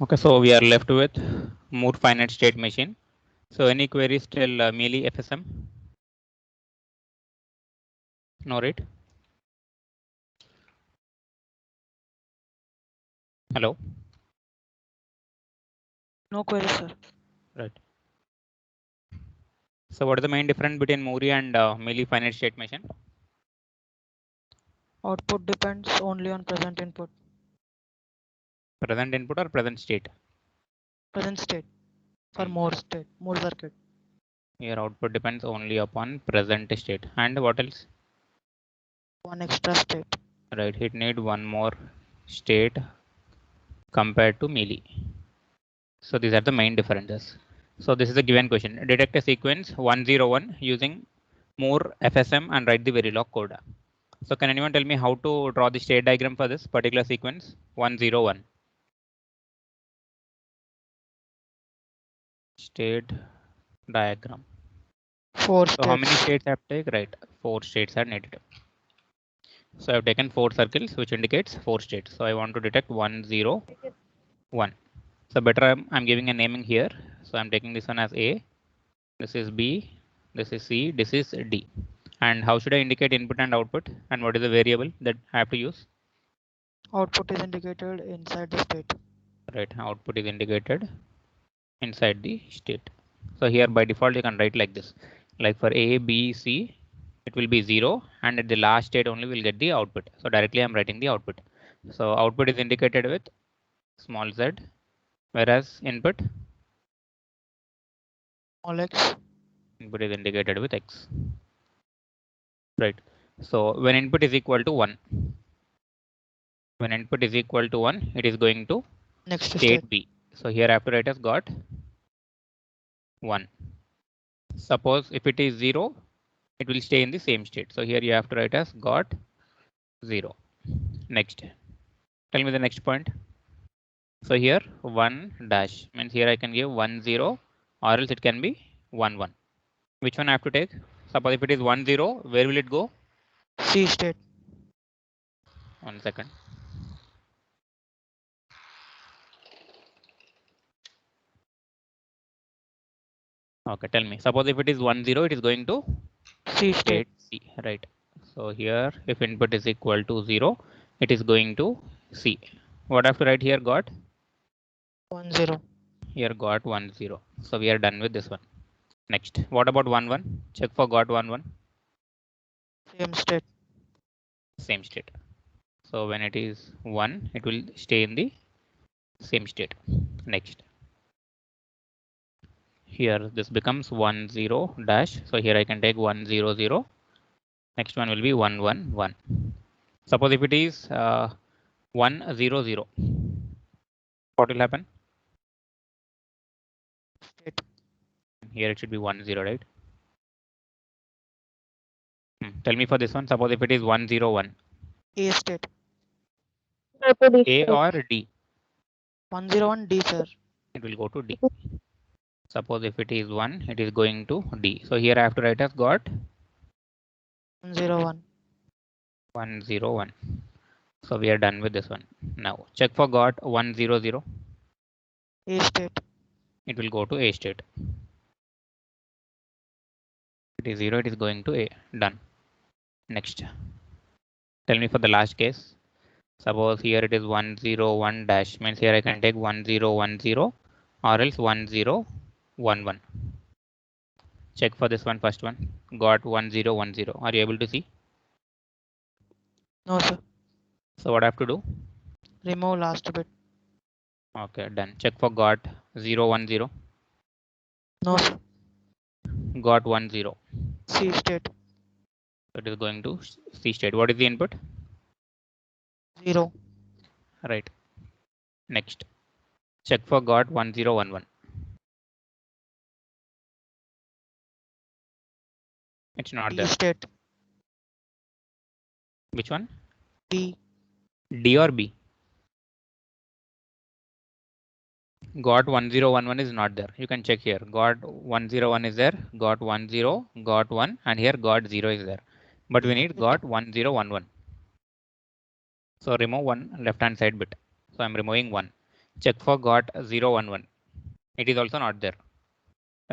Okay, so we are left with Moore finite state machine. So any queries till Mealy FSM? No, right? Hello. No query, sir. Right. So what is the main difference between Moore and Mealy finite state machine? Output depends only on present input. Present input or present state? Present state for Moore circuit. Your output depends only upon present state. And what else? One extra state. Right. It need one more state compared to Mealy. So these are the main differences. So this is a given question. Detect a sequence 101 using Moore FSM and write the Verilog code. So can anyone tell me how to draw the state diagram for this particular sequence 101? State diagram. Four So how many states. states I have to take? Right, 4 states are needed. So I have taken 4 circles which indicates 4 states. So I want to detect 101. So better I'm giving a naming here. So I'm taking this one as A, this is B, this is C, this is D. And how should I indicate input and output? And what is the variable that I have to use? Output is indicated inside the state. Right, output is indicated inside the state. So here by default you can write like this. Like for A, B, C, it will be 0 and at the last state only we'll get the output. So directly I'm writing the output. So output is indicated with small z, whereas input X. input is indicated with x. Right. So when input is equal to 1, when input is equal to 1, it is going to Next state state. B. So here after write has got 1. Suppose if it is 0, it will stay in the same state. So here you have to write as got 0. Next, tell me the next point. So here 1 dash means here I can give 1 0 or else it can be 1 1. Which one I have to take? Suppose if it is 1 0, where will it go? C state. 1 second. Okay, tell me. Suppose if it is 1 0, it is going to C state. state C, right? So here if input is equal to 0, it is going to C. What I have to write here? Got 10. here got 1 0. So we are done with this one. Next, what about 1 1? Check for got 1 1. Same state. Same state. So when it is 1, it will stay in the same state. Next, here this becomes 1 0 dash. So here I can take 1 0 0. Next one will be 1 1 1. Suppose if it is 1 0 0, what will happen? State. Here it should be 1 0, right? Tell me for this one. Suppose if it is 1 0 1. A state. A or D? 101 D, sir. It will go to D. Suppose if it is 1, it is going to D. So here I have to write as got 101. 1 0 1. So we are done with this one. Now check for got 1 0 0. A state. It will go to A state. It is 0, it is going to A. Done. Next. Tell me for the last case. Suppose here it is 1 0 1 dash means here I can take 1 0 1 0 or else 1 0 1 1. Check for this one first one. Got 1 0 1 0. Are you able to see? No, sir. So what I have to do? Remove last bit. Okay, done. Check for got 0 1 0. No, sir. Got 1 0. C state. So it is going to C state. What is the input? 0. Right. Next. Check for got 1 0 1 1. It's not D there. state. Which one? D. D or B? Got 1 0 1 1 is not there. You can check here. Got 1 0 1 is there. Got 1 0. Got 1. And here got 0 is there. But we need got 1 0 1 1. So remove one left hand side bit. So I'm removing 1. Check for got 0, 1, 1. It is also not there.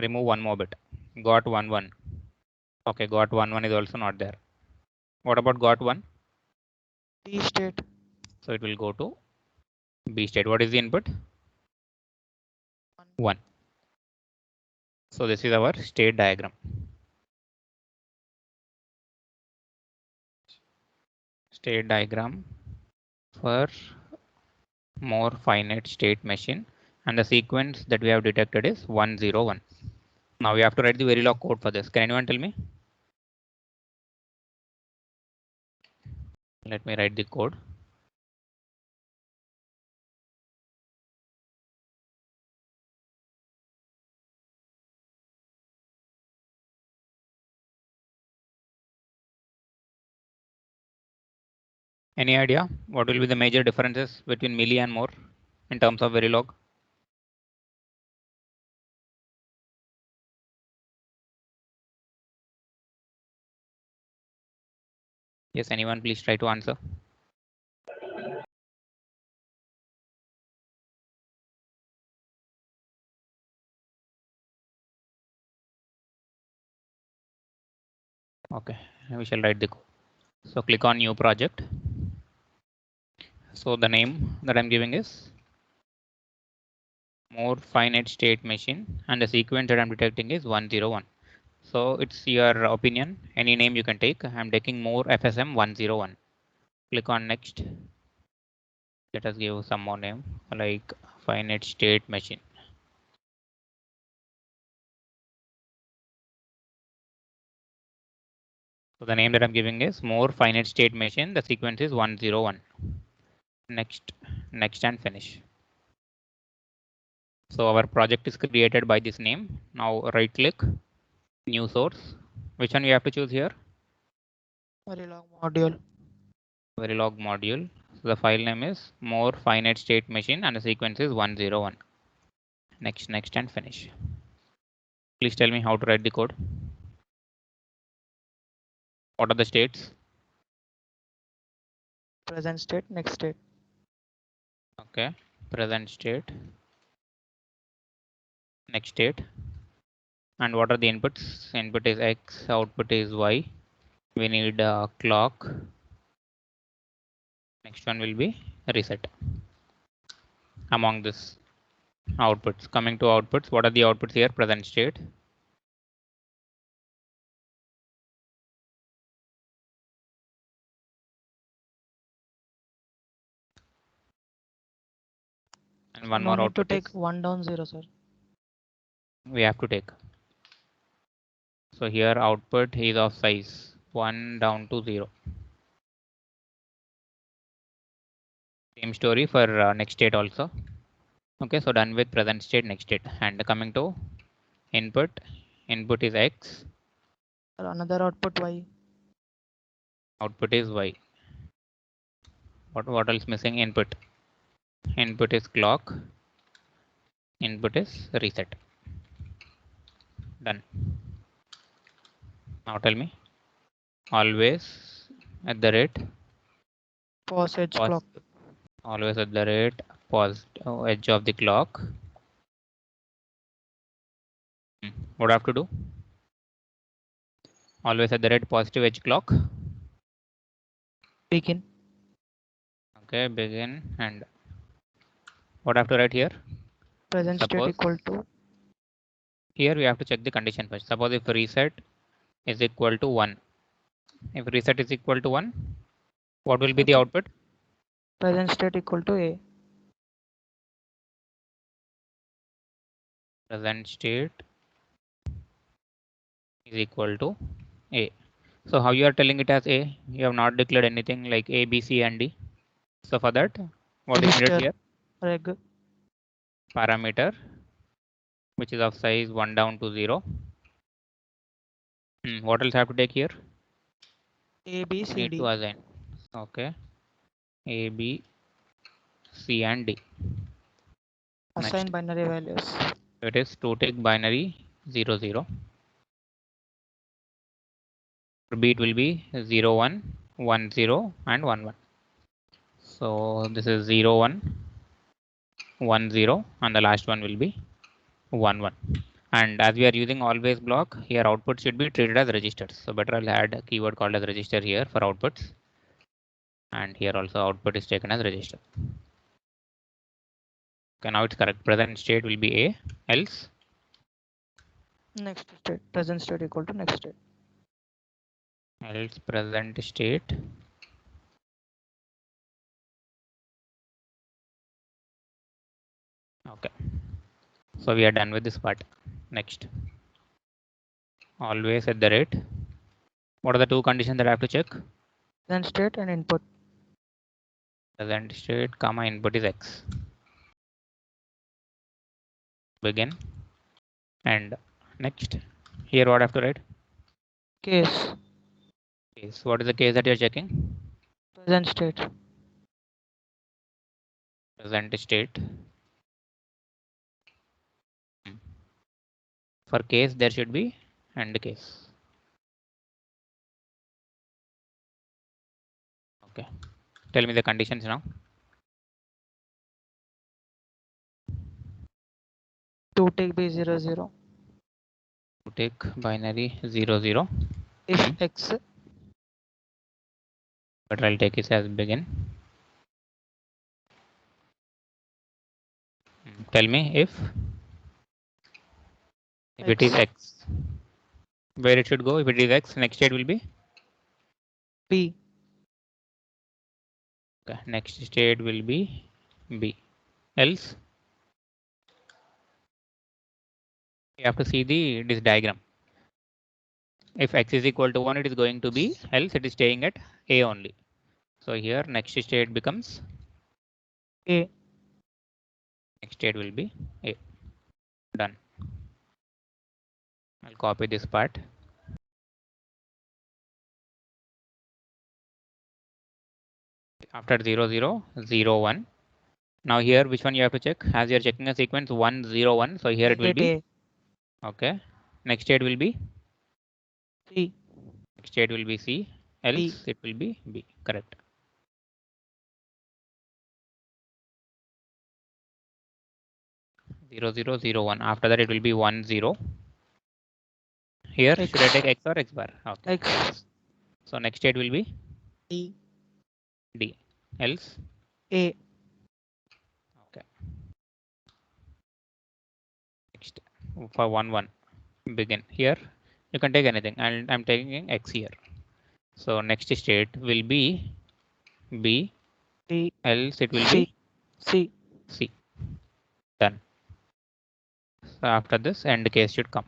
Remove one more bit. Got 1, 1. Okay, got 1, 1 is also not there. What about got 1? B state. So it will go to B state. What is the input? 1. So this is our state diagram. State diagram for more finite state machine, and the sequence that we have detected is 1, 0, 1. Now we have to write the Verilog code for this. Can anyone tell me? Let me write the code. Any idea what will be the major differences between Mealy and Moore in terms of Verilog? Yes, anyone please try to answer. Okay, we shall write the code. So click on new project. So the name that I'm giving is more finite state machine, and the sequence that I'm detecting is 1, 0, 1. So it's your opinion. Any name you can take. I'm taking more FSM 101. Click on next. Let us give some more name like finite state machine. So the name that I'm giving is more finite state machine. The sequence is 101. Next, next and finish. So our project is created by this name. Now right click, new source. Which one we have to choose here? Verilog module. Verilog module. So the file name is more finite state machine and the sequence is 101. Next, next and finish. Please tell me how to write the code. What are the states? Present state, next state. Okay, present state, next state. And what are the inputs? Input is X, output is Y. We need a clock. Next one will be reset. Among this outputs, coming to outputs, what are the outputs here? Present state. And one No more need to output take is 1 down 0, sir. we have to take. So here output is of size 1 down to 0. Same story for next state also. Okay, so done with present state, next state. And coming to input, input is X, Another output Y. output is Y. What else missing? Input. Input is clock, input is reset. Done. Now tell me, always at the rate Pause edge pause, clock. always at the rate pause edge of the clock. What do I have to do? Always at the rate positive edge clock. Begin. Okay, begin. And what I have to write here? Present state Suppose equal to. here we have to check the condition first. Suppose if reset is equal to 1. If reset is equal to 1, what will be the output? Present state equal to A. Present state is equal to A. So how you are telling it as A? You have not declared anything like A, B, C, and D. So for that, what is needed Register. here? Reg. Parameter, which is of size 1 down to 0. What else I have to take here? A, B, C, Need to D. assign. Okay. A, B, C, and D. Assign Next. binary values. So it is to take binary 0, 0. For B, it will be 0, 1, 1, 0, and 1, 1. So this is 0, 1, 1 0 and the last one will be 1 1. And as we are using always block, here output should be treated as registers. So better I'll add a keyword called as register here for outputs. And here also output is taken as register. Okay, now it's correct. Present state will be A, else Next state. Present state equal to next state. else present state okay. So we are done with this part. Next, always at the rate. What are the two conditions that I have to check? Present state and input. Present state comma input is x. Begin and next. Here what I have to write? Case. Case. What is the case that you are checking? Present state. Present state. For case there should be and case. Okay. Tell me the conditions now. To take b 0 0. To take binary 0 0. If x. But I'll take it as begin. Tell me if it is x, where it should go. If it is x, next state will be B. Okay, next state will be B. Else, you have to see this diagram. If x is equal to 1, it is going to be, else it is staying at A only. So here next state becomes A. Next state will be A. Done. I'll copy this part. After 0 0 0 1. Now here which one you have to check? As you are checking a sequence 1 0 1. So here it will be A. Okay. Next state will be C. Next state will be C. Else B. it will be B. Correct. Zero zero zero one. After that it will be 1 0. Here X. should I take x or x bar? Okay. X. So next state will be D. D. Else A. Okay. Next for 1 1 begin. Here you can take anything and I'm taking x here. So next state will be B. D. Else it will C. be C. C. Done. So after this end case should come.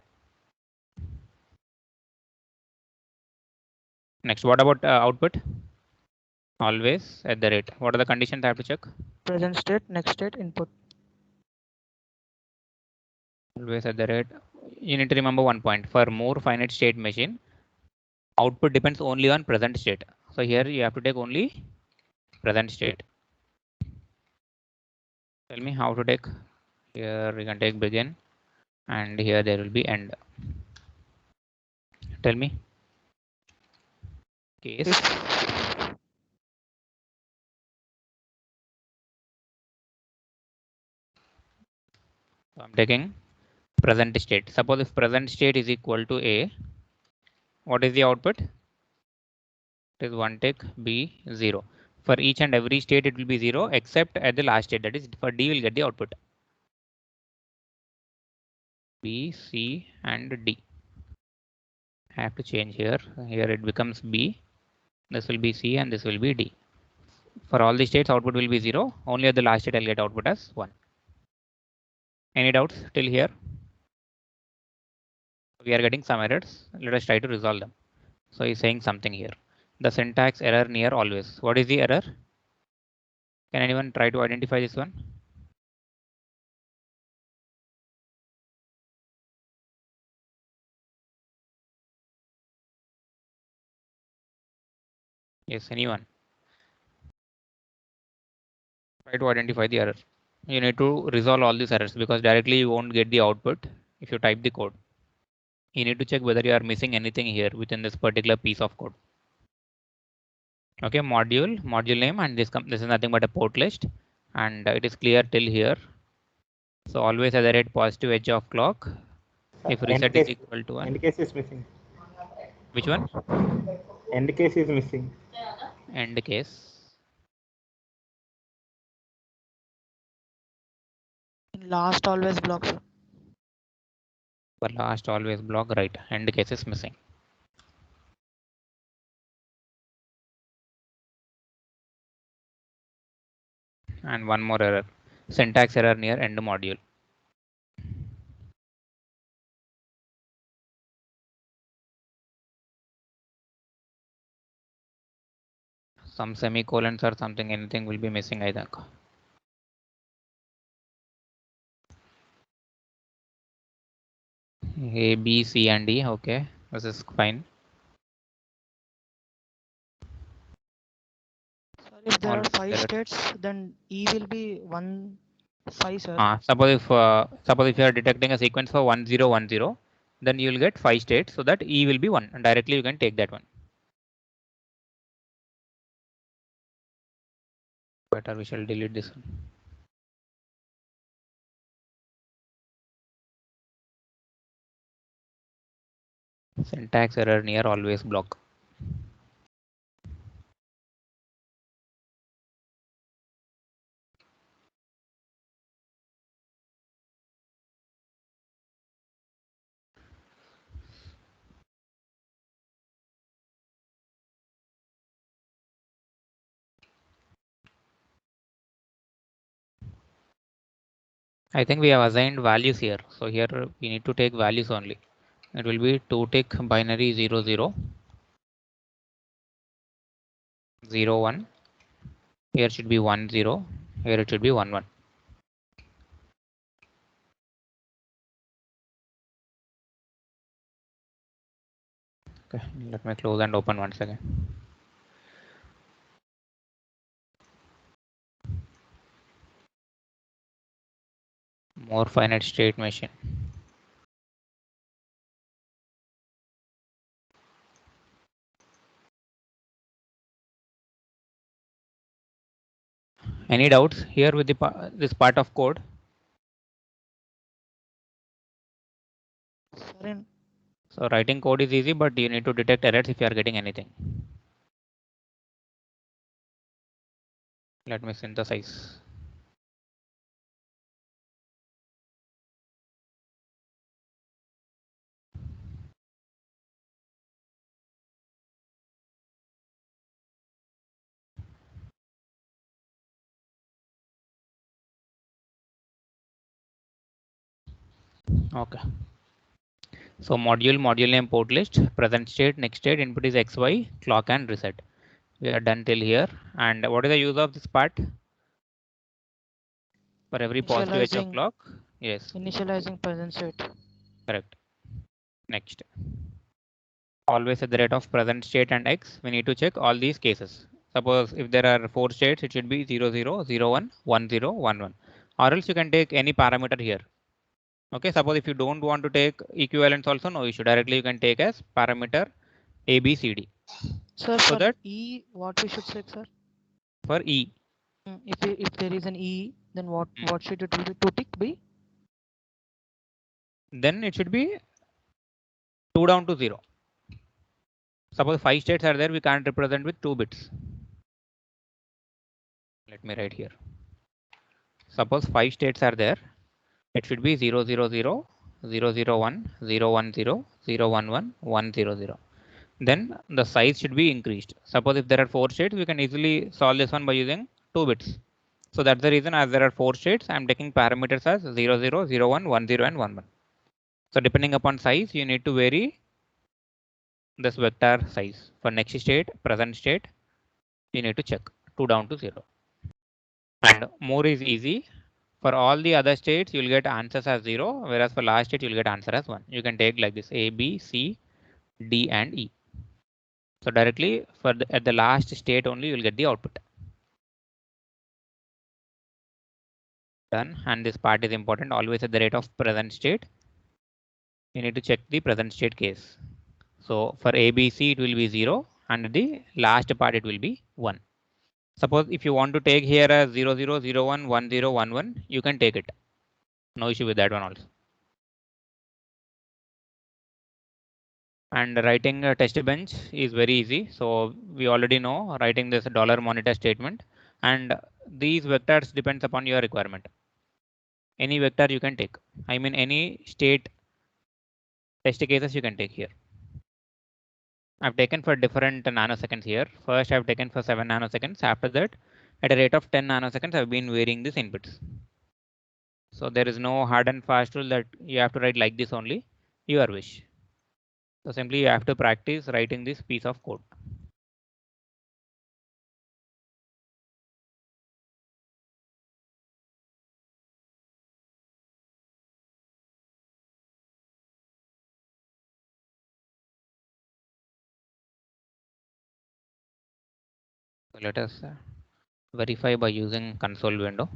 Next, what about output? Always at the rate. What are the conditions I have to check? Present state, next state, input. Always at the rate. You need to remember one point. For more finite state machine, output depends only on present state. So here you have to take only present state. Tell me how to take. Here we can take begin and here there will be end. Tell me. Case. So I'm taking present state. Suppose if present state is equal to A, what is the output? It is 1 take B 0. For each and every state it will be 0 except at the last state, that is for D will get the output. B, C and D. I have to change here. Here it becomes B. This will be C and this will be D. For all the states output will be 0. Only at the last state I'll get output as 1. Any doubts till here? We are getting some errors. Let us try to resolve them. So he's saying something here. The syntax error near always. What is the error? Can anyone try to identify this one? Yes, anyone? Try to identify the error. You need to resolve all these errors because directly you won't get the output if you type the code. You need to check whether you are missing anything here within this particular piece of code. Okay, module name, and this is nothing but a port list, and it is clear till here. So always at the rate positive edge of clock. If reset is equal to 1. End case is missing. Which one? End case is missing. End case. In last always block, sir. For last always block, right. End case is missing. And one more error. Syntax error near end module. Some semicolons or something, anything will be missing, I think. A, B, C, and D. Okay, this is fine. Sir, if there are Always 5 error. states, then E will be 1, 5, sir. Suppose if you are detecting a sequence for 1 0 1 0, then you will get 5 states, so that E will be 1, and directly you can take that one. Better we shall delete this one. Syntax error near always block. I think we have assigned values here. So here we need to take values only. It will be 2 tick binary 0 0 0 1. Here should be 1 0. Here it should be 1 1. Okay, let me close and open once again. More finite state machine. Any doubts here with this part of code? Sir, So writing code is easy, but you need to detect errors if you are getting anything. Let me synthesize. Okay. So module name port list, present state, next state, input is XY, clock and reset. We are done till here. And what is the use of this part? For every positive edge of clock. Yes. Initializing present state. Correct. Next. Always at the rate of present state and X, we need to check all these cases. Suppose if there are 4 states, it should be 0 0 0 1 1 0 1 1. Or else you can take any parameter here. Okay, suppose if you don't want to take equivalence also, no issue. Directly you can take as parameter A, B, C, D. Sir, So for that E, what we should check, sir? for E. If there is an E, then what Mm. what should it be? 2 tick B? Then it should be 2 down to 0. Suppose 5 states are there, we can't represent with 2 bits. Let me write here. Suppose 5 states are there, it should be 0 0 0 0 0 1 0 1 0 0 1 1 1 0 0. Then the size should be increased. Suppose if there are 4 states, we can easily solve this one by using 2 bits. So that's the reason, as there are 4 states, I'm taking parameters as 0 0 0 1 1 0 and 1 1. So depending upon size, you need to vary this vector size. For next state, present state, you need to check 2 down to 0. And more is easy. For all the other states, you'll get answers as 0, whereas for last state, you'll get answer as 1. You can take like this: A, B, C, D, and E. So directly at the last state only, you'll get the output. Done. And this part is important. Always at the rate of present state, you need to check the present state case. So for A, B, C, it will be 0, and the last part it will be 1. Suppose if you want to take here as 0 0 0 1 1 0 1 1, you can take it. No issue with that one also. And writing a test bench is very easy. So we already know writing this $monitor statement, and these vectors depends upon your requirement. Any vector you can take. I mean any state test cases you can take here. I've taken for different nanoseconds here. First I've taken for 7 nanoseconds. After that, at a rate of 10 nanoseconds, I've been varying these inputs. So there is no hard and fast rule that you have to write like this only, your wish. So simply you have to practice writing this piece of code. So let us verify by using console window.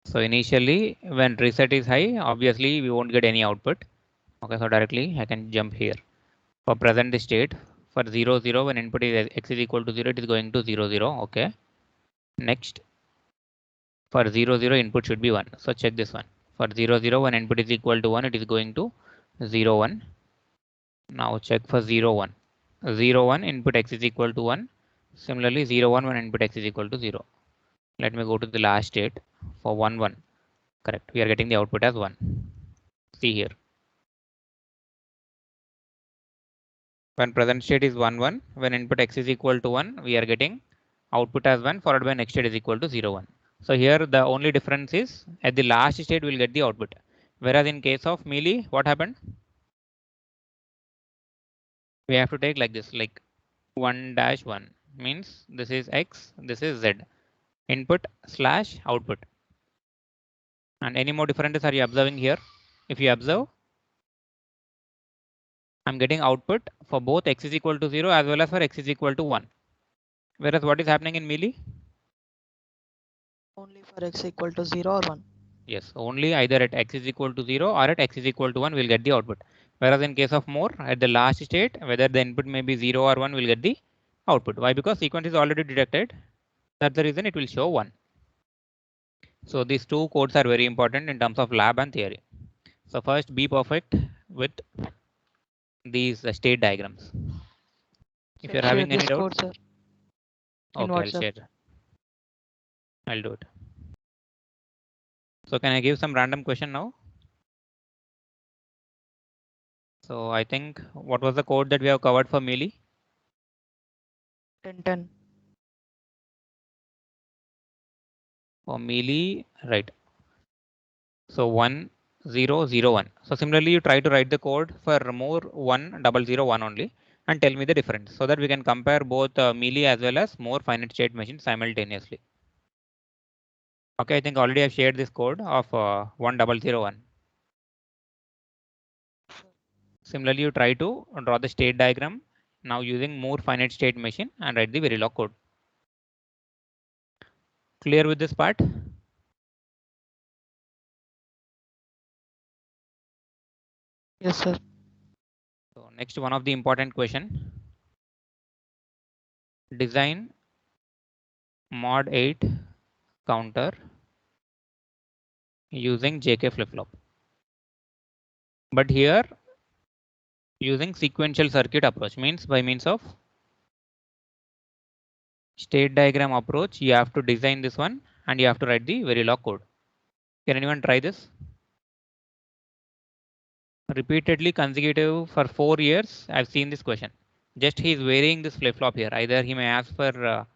So initially when reset is high, obviously we won't get any output. Okay, so directly I can jump here. For present state, for 0 0, when input is x is equal to 0, it is going to 0 0. Okay. Next, for 0 0, input should be 1. So check this one. For 0 0, when input is equal to 1, it is going to 0 1. Now check for 0 1. 0 1, input x is equal to 1. Similarly 0 1, when input x is equal to 0. Let me go to the last state for 1 1. Correct. We are getting the output as 1. See here. When present state is 1 1, when input x is equal to 1, we are getting output as 1 followed by next state is equal to 0 1. So here the only difference is at the last state we'll get the output. Whereas in case of Mealy, what happened? We have to take like this, like 1 dash 1 means this is x, this is z. Input slash output. And any more differences are you observing here? If you observe, I'm getting output for both x is equal to 0 as well as for x is equal to 1. Whereas what is happening in Mealy? Only for x equal to 0 or 1. Yes, only either at x is equal to 0 or at x is equal to 1 we'll get the output. Whereas in case of More, at the last state, whether the input may be 0 or 1, we'll get the output. Why? Because sequence is already detected. That's the reason it will show 1. So these two codes are very important in terms of lab and theory. So first, be perfect with these state diagrams. If you're Share having any this doubt, code, sir. In okay, I'll WhatsApp. share. I'll do it. So can I give some random question now? So I think what was the code that we have covered for Mealy? 10 10. For Mealy, right? So 1 0 0 1. So similarly, you try to write the code for More 1 0 0 1 only and tell me the difference so that we can compare both Mealy as well as More finite state machine simultaneously. Okay, I think already I've shared this code of 1 0 0 1. Similarly, you try to draw the state diagram now using More finite state machine and write the Verilog code. Clear with this part? Yes, sir. So next, one of the important question. Design mod 8 counter using JK flip-flop. But here using sequential circuit approach means by means of state diagram approach, you have to design this one and you have to write the Verilog code. Can anyone try this? Repeatedly consecutive for 4 years, I've seen this question. Just he is varying this flip-flop here. Either he may ask for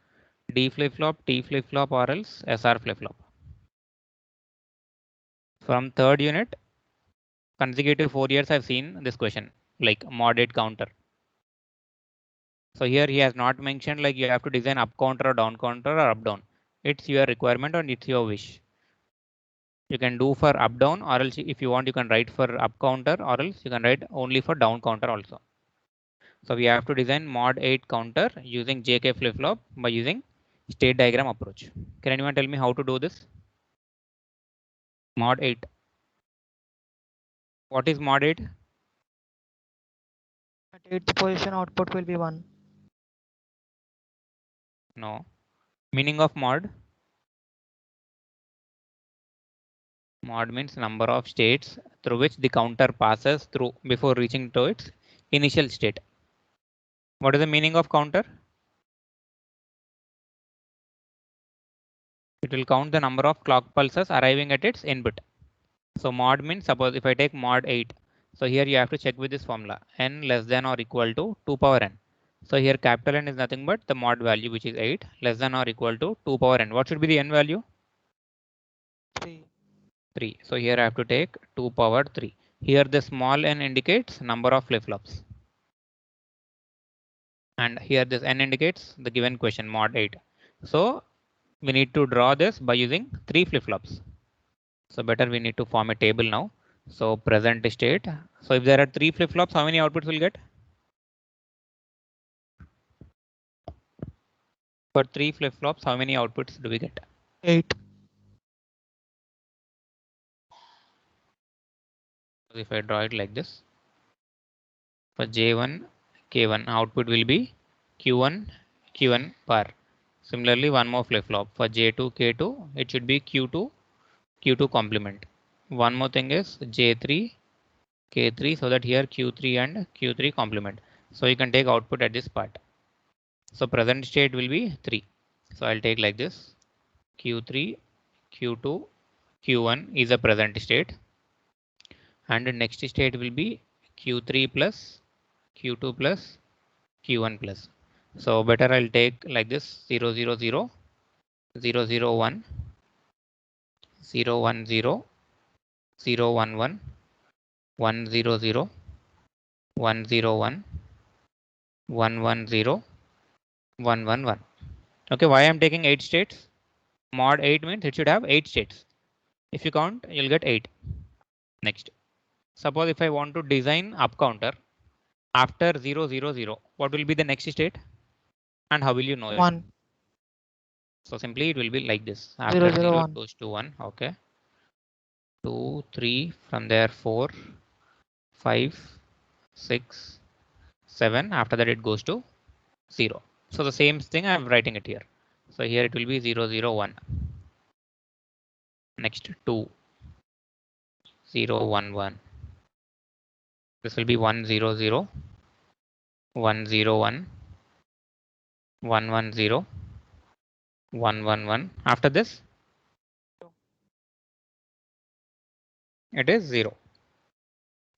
D flip-flop, T flip-flop or else SR flip-flop. From third unit, consecutive 4 years I've seen this question like mod 8 counter. So here he has not mentioned like you have to design up counter or down counter or up down. It's your requirement and it's your wish. You can do for up down or else if you want you can write for up counter or else you can write only for down counter also. So we have to design mod 8 counter using JK flip flop by using state diagram approach. Can anyone tell me how to do this? Mod 8. What is mod 8? At 8th position, output will be 1. No. Meaning of mod? Mod means number of states through which the counter passes through before reaching to its initial state. What is the meaning of counter? It will count the number of clock pulses arriving at its input. So mod means, suppose if I take mod 8, so here you have to check with this formula, n less than or equal to 2 power n. So here capital N is nothing but the mod value, which is 8, less than or equal to 2 power n. What should be the n value? 3. 3. So here I have to take 2 power 3. Here the small n indicates number of flip-flops. And here this n indicates the given question, mod 8. So we need to draw this by using 3 flip-flops. So better we need to form a table now. So present state. So if there are 3 flip-flops, how many outputs will get? For 3 flip-flops, how many outputs do we get? 8. If I draw it like this, for J1, K1, output will be Q1, Q1 bar. Similarly, one more flip-flop for J2, K2, it should be Q2, Q2 complement. One more thing is J3, K3, so that here Q3 and Q3 complement. So you can take output at this part. So present state will be 3. So I'll take like this. Q3, Q2, Q1 is a present state. And the next state will be Q3 plus Q2 plus Q1 plus. So better I'll take like this 0, 0, 0, 0, 0, 1, 0, 1, 0, 0, 1, 1, 1, 0, 0, 1, 0, 1, 1, 1, 0, 1, 1, 1. Okay, why I'm taking 8 states? Mod 8 means it should have 8 states. If you count, you'll get 8. Next, suppose if I want to design up counter after 0, 0, 0, what will be the next state? And how will you know it? 1. So simply it will be like this. 0, After 0, 0, 1. it goes to 1. Okay. 2, 3, from there 4, 5, 6, 7. After that it goes to 0. So the same thing I'm writing it here. So here it will be 0, 0, 1. Next 2, 0, 1, 1. This will be 1, 0, 0, 1, 0, 1, 1, 1, 0, 1, 1, 1. After this, it is 0.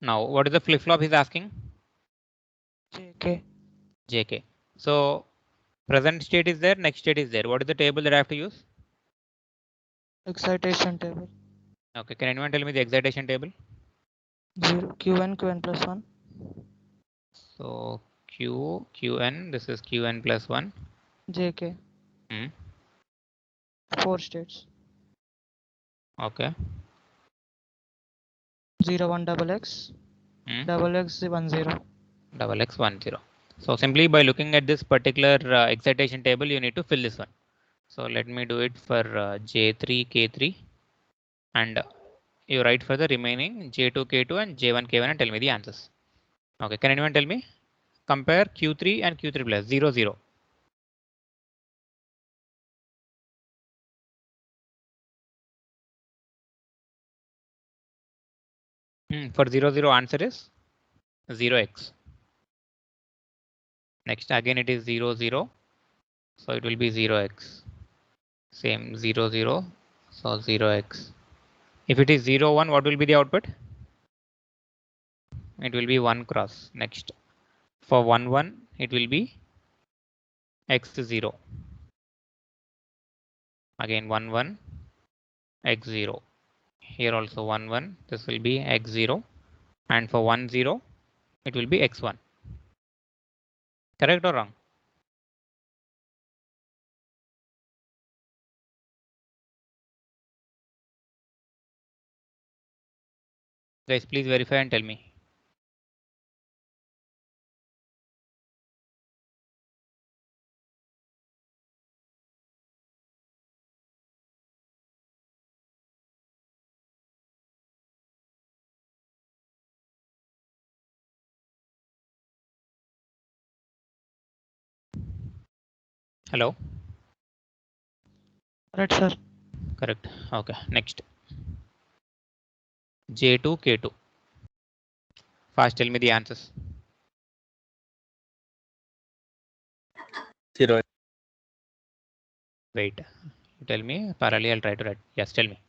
Now, what is the flip-flop he's asking? JK. JK. So present state is there, next state is there. What is the table that I have to use? Excitation table. Okay, can anyone tell me the excitation table? 0. Qn, Qn plus 1. So Q, Qn, this is Qn plus 1. JK. 4 states. Okay. 0, 1, double X. Double X, 1, 0. Double X 1, 0. So simply by looking at this particular excitation table, you need to fill this one. So let me do it for J3, K3, and you write for the remaining J2, K2 and J1, K1 and tell me the answers. Okay, can anyone tell me? Compare Q3 and Q3 plus 0, 0. For 0, 0 answer is 0x. Next again it is 0, 0. So it will be 0x. Same 0, 0. So 0x. If it is 0, 1, what will be the output? It will be 1 cross. Next. For 1, 1, it will be x0. Again 1, 1, x0. Here also 1, 1. This will be x0. And for 1, 0, it will be x1. Correct or wrong? Guys, please verify and tell me. Hello? Right, sir. Correct. Okay, next. J2, K2. Fast tell me the answers. 0. Wait, you tell me. Parallel, I'll try to write. Yes, tell me.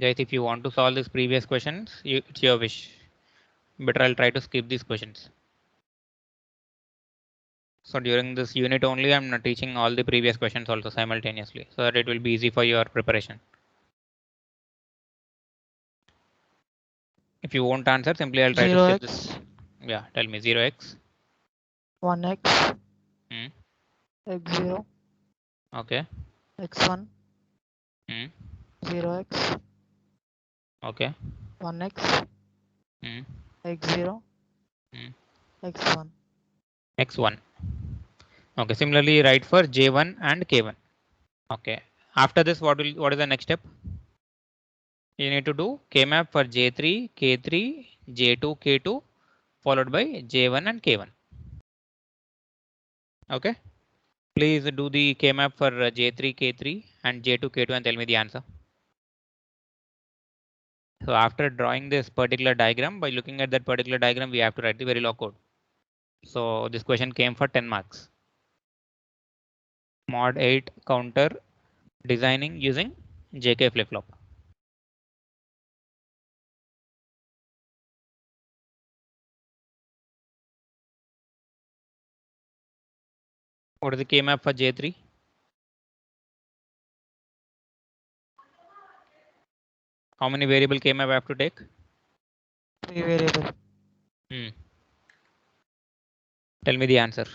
Guys, if you want to solve these previous questions, it's your wish. Better I'll try to skip these questions. So during this unit only, I'm not teaching all the previous questions also simultaneously, so that it will be easy for your preparation. If you won't answer, simply I'll try to skip this. 0x, Yeah, tell me 0x. 1x, Hmm. x0, Okay. x1, Hmm. 0x, Okay. 1x, Hmm. x0, Hmm. x1. X1. Okay. Similarly, write for J1 and K1. Okay. After this, what is the next step? You need to do K-map for J3, K3, J2, K2, followed by J1 and K1. Okay. Please do the K-map for J3, K3 and J2, K2 and tell me the answer. So after drawing this particular diagram, by looking at that particular diagram, we have to write the Verilog code. So this question came for 10 marks. Mod 8 counter designing using JK flip-flop. What is the K-map for J3? How many variable K-map I have to take? 3 variable. Tell me the answer.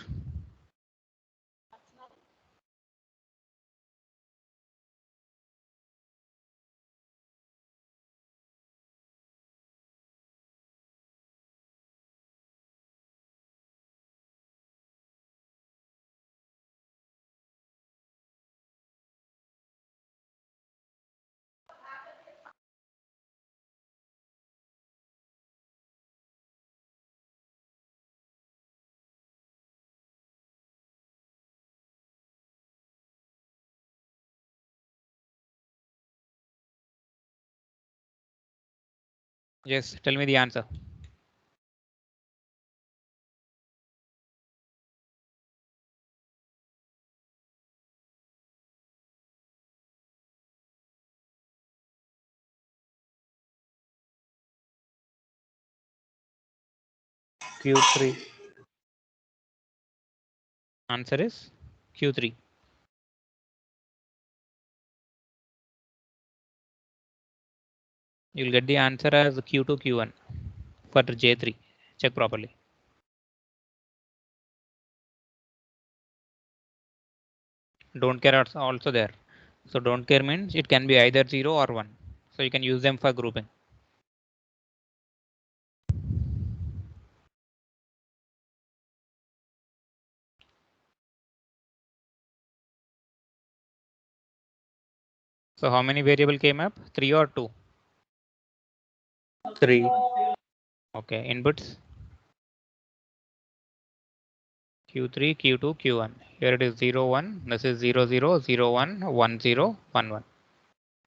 Yes, tell me the answer. Q3. Answer is Q3. You'll get the answer as Q2, Q1 for J3. Check properly. Don't care also there. So don't care means it can be either 0 or 1. So you can use them for grouping. So how many variable K-map? 3 or 2? 3. Okay, inputs. Q3, Q2, Q1. Here it is 0, 1. This is 0, 0, 0, 1, 1, 0, 1, 1.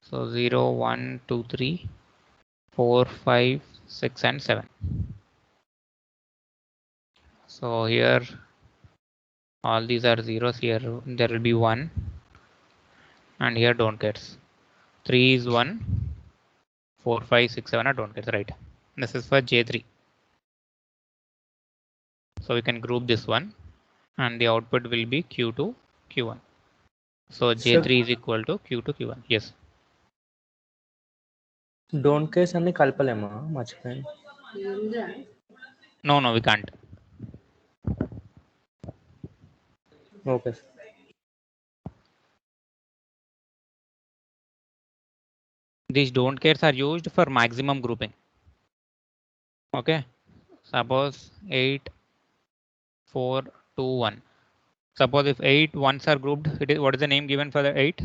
So 0, 1, 2, 3, 4, 5, 6 and 7. So here all these are zeros. Here there will be 1 and here don't cares. 3 is 1, 4, 5, 6, 7 are don't cares, right? This is for J3. So we can group this one and the output will be Q2, Q1. So J3 is equal to Q2, Q1. Yes. Don't case అన్ని కలపలేమా మర్చిపోయాను. No, we can't. Okay sir. These don't cares are used for maximum grouping. Okay. Suppose 8, 4, 2, 1. Suppose if 8 ones are grouped, what is the name given for the 8?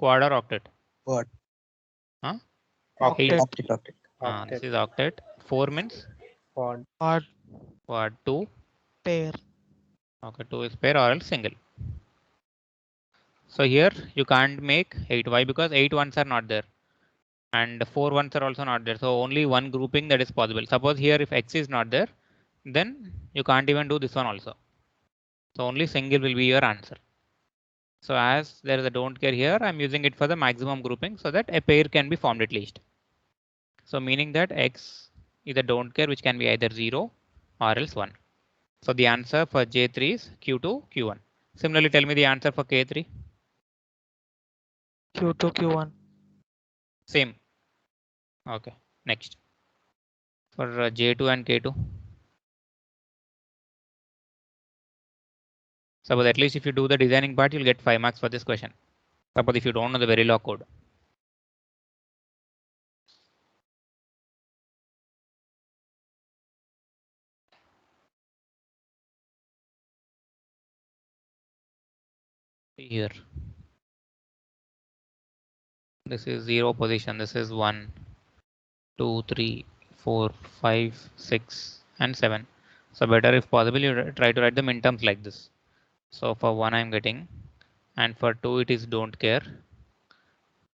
Quad or octet? Quad. Huh? Octet. This is octet. 4 means Quad. Odd quad. 2. pair. Okay, 2 is pair or else single. So here you can't make 8. Why? Because 8 ones are not there and 4 ones are also not there. So only one grouping that is possible. Suppose here if x is not there, then you can't even do this one also. So only single will be your answer. So as there is a don't care here, I'm using it for the maximum grouping so that a pair can be formed at least. So meaning that x is a don't care which can be either 0 or else 1. So the answer for J3 is Q2, Q1. Similarly, tell me the answer for K3. Q2, Q1. Same. Okay, next. For J2 and K2. Suppose at least if you do the designing part, you'll get 5 marks for this question. Suppose if you don't know the Verilog code. Here. This is 0 position. This is 1, 2, 3, 4, 5, 6, and 7. So better if possible, you try to write them in terms like this. So for 1, I'm getting, and for 2, it is don't care.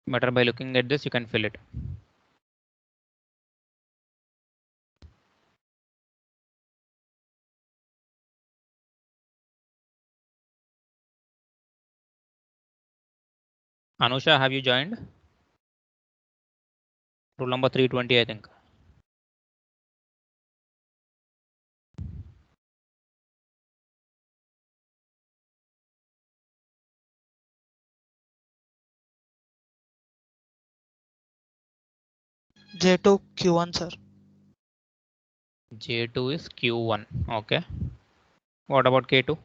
Better by looking at this, you can fill it. Anusha, have you joined? Rule number 320, I think. J2, Q1, sir. J2 is Q1. Okay. What about K2?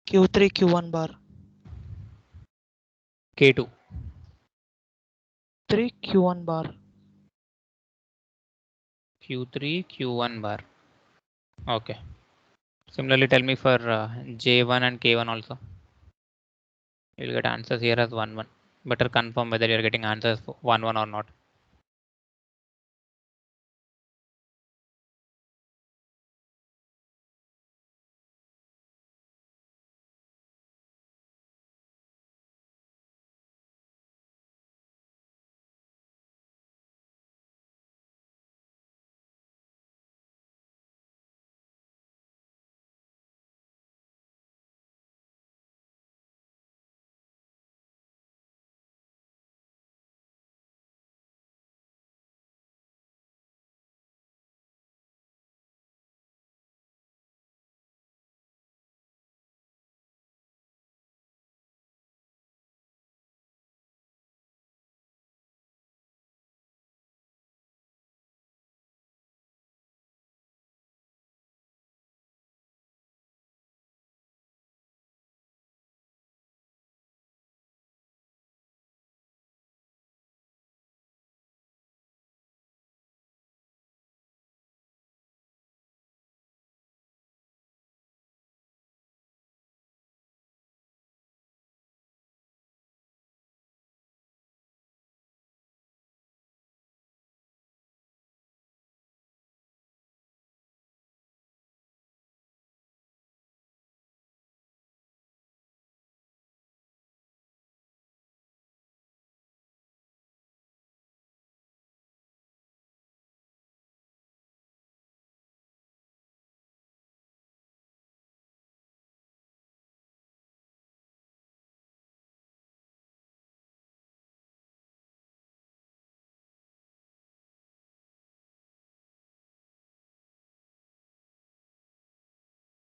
Q3, Q1 bar. K2. 3, Q1 bar. Q3, Q1 bar. Okay. Similarly, tell me for J1 and K1 also. You'll get answers here as 1, 1. Better confirm whether you're getting answers 1, 1 or not.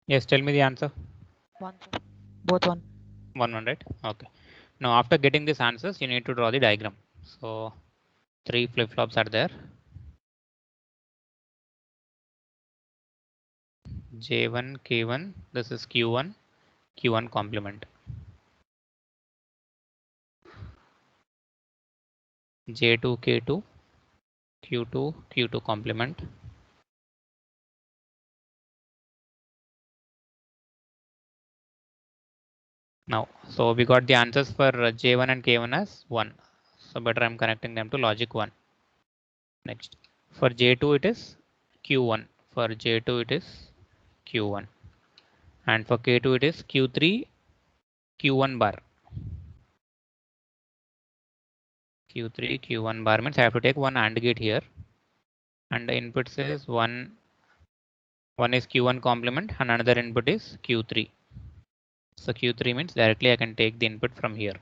Yes, tell me the answer. 1, sir. Both 1. 1, right? Okay. Now after getting these answers, you need to draw the diagram. So 3 flip-flops are there. J1, K1, this is Q1, Q1 complement. J2, K2, Q2, Q2 complement. Now, so we got the answers for J1 and K1 as 1. So better I'm connecting them to logic 1. Next, for J2 it is Q1. For J2 it is Q1. And for K2 it is Q3, Q1 bar. Q3, Q1 bar means I have to take one AND gate here. And the input says one is Q1 complement and another input is Q3. So Q3 means directly I can take the input from here.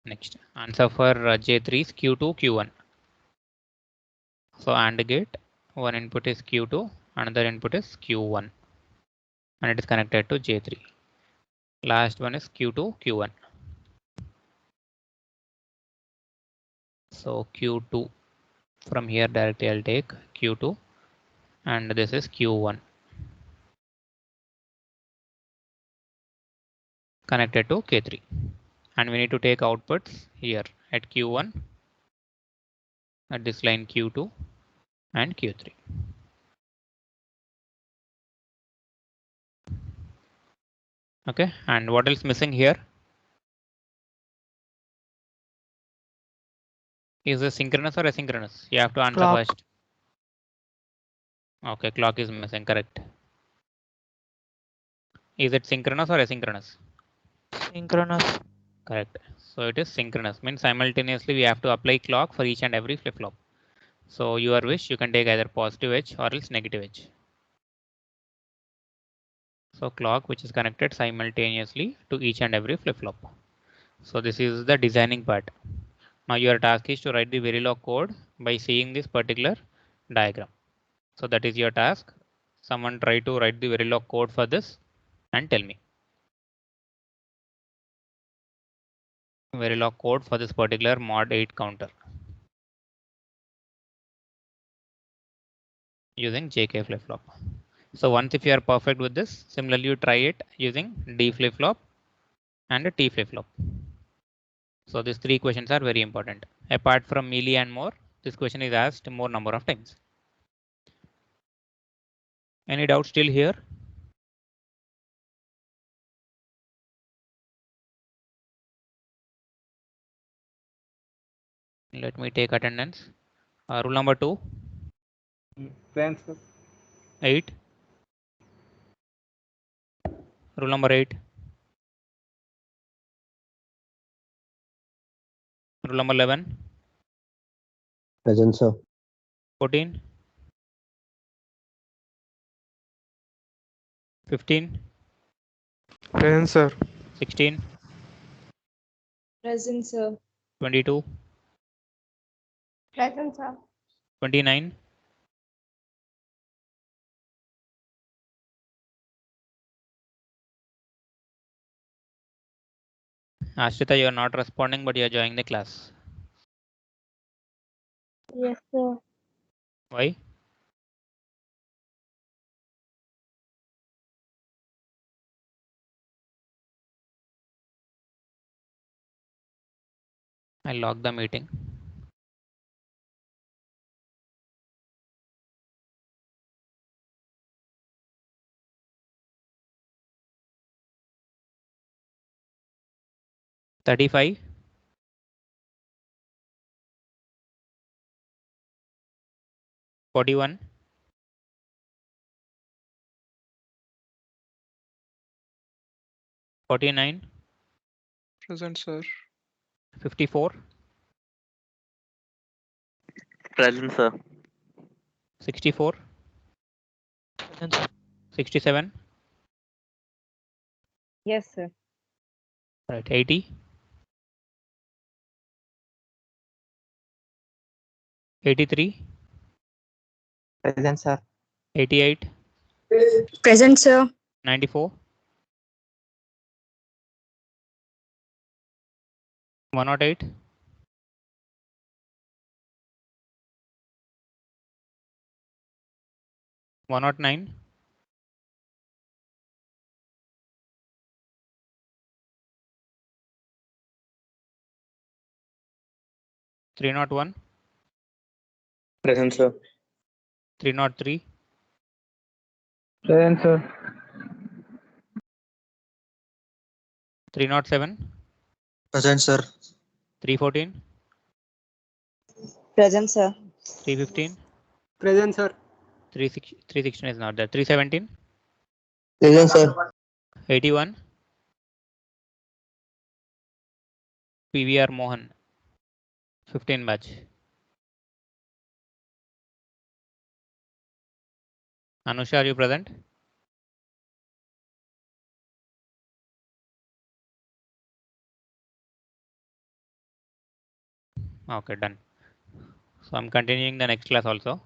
Next, answer for J3 is Q2, Q1. So AND gate, one input is Q2, another input is Q1, and it is connected to J3. Last one is Q2, Q1. So Q2, from here directly I'll take Q2, and this is Q1. Connected to K3. And we need to take outputs here at Q1, at this line Q2 and Q3. Okay, and what else missing here? Is it synchronous or asynchronous? You have to answer Clock. first. Okay, clock is missing, correct. Is it synchronous or asynchronous? Synchronous. Correct. So it is synchronous, means simultaneously we have to apply clock for each and every flip-flop. So your wish, you can take either positive edge or else negative edge. So clock which is connected simultaneously to each and every flip-flop. So this is the designing part. Now your task is to write the Verilog code by seeing this particular diagram. So that is your task. Someone try to write the Verilog code for this and tell me. Verilog code for this particular mod 8 counter using JK flip-flop. So once if you are perfect with this, similarly you try it using D flip-flop and a T flip-flop. So these 3 questions are very important. Apart from melee and more, this question is asked more number of times. Any doubt still here? Let me take attendance. Rule number 2. Friends, sir. 8. Rule number 8. Rule number 11. Present, sir. 14. 15. Present, sir. 16. Present, sir. 22. Present, sir. 29. 'Ashrita, you are not responding, but you are joining the class. Yes, sir. Why? I'll log the meeting. $35. 41. 49. Present, sir. 54. Present, sir. 64. Present, sir. 67. Yes, sir. Right. 80. 83. Present, sir. 88, Present, sir. 94, 108, 109, 301, Present, sir. 303, Present, sir. 307, Present, sir. 314, Present, sir. 315, Present, sir. 316 is not there, 317, Present, sir. 81, PVR Mohan, 15 batch. Anusha, are you present? Okay, done. So I'm continuing the next class also.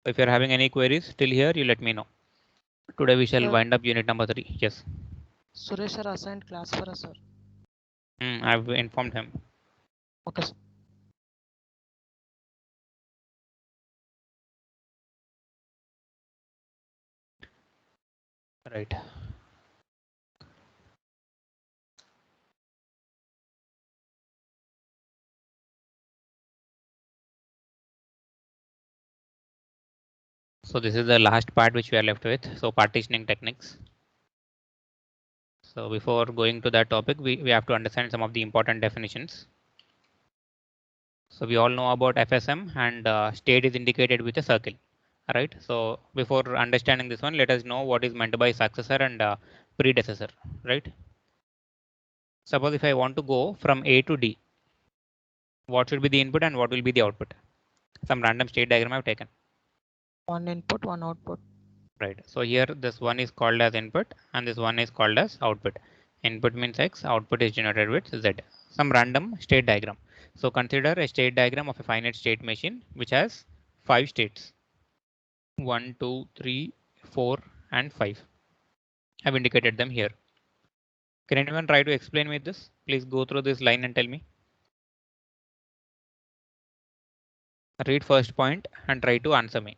If you're having any queries till here, you let me know. Today we shall Sir. wind up unit number 3. Yes. Suresh sir assigned class for us, sir. I've informed him. Okay, sir. Right. So this is the last part which we are left with. So partitioning techniques. So before going to that topic, we have to understand some of the important definitions. So we all know about FSM, and state is indicated with a circle. Right. So before understanding this one, let us know what is meant by successor and predecessor. Right. Suppose if I want to go from A to D, what should be the input and what will be the output? Some random state diagram I've taken. One input, one output. Right. So here this one is called as input and this one is called as output. Input means X, output is generated with Z. Some random state diagram. So consider a state diagram of a finite state machine which has 5 states. 1, 2, 3, 4 and 5. I've indicated them here. Can anyone try to explain me this? Please go through this line and tell me. Read first point and try to answer me.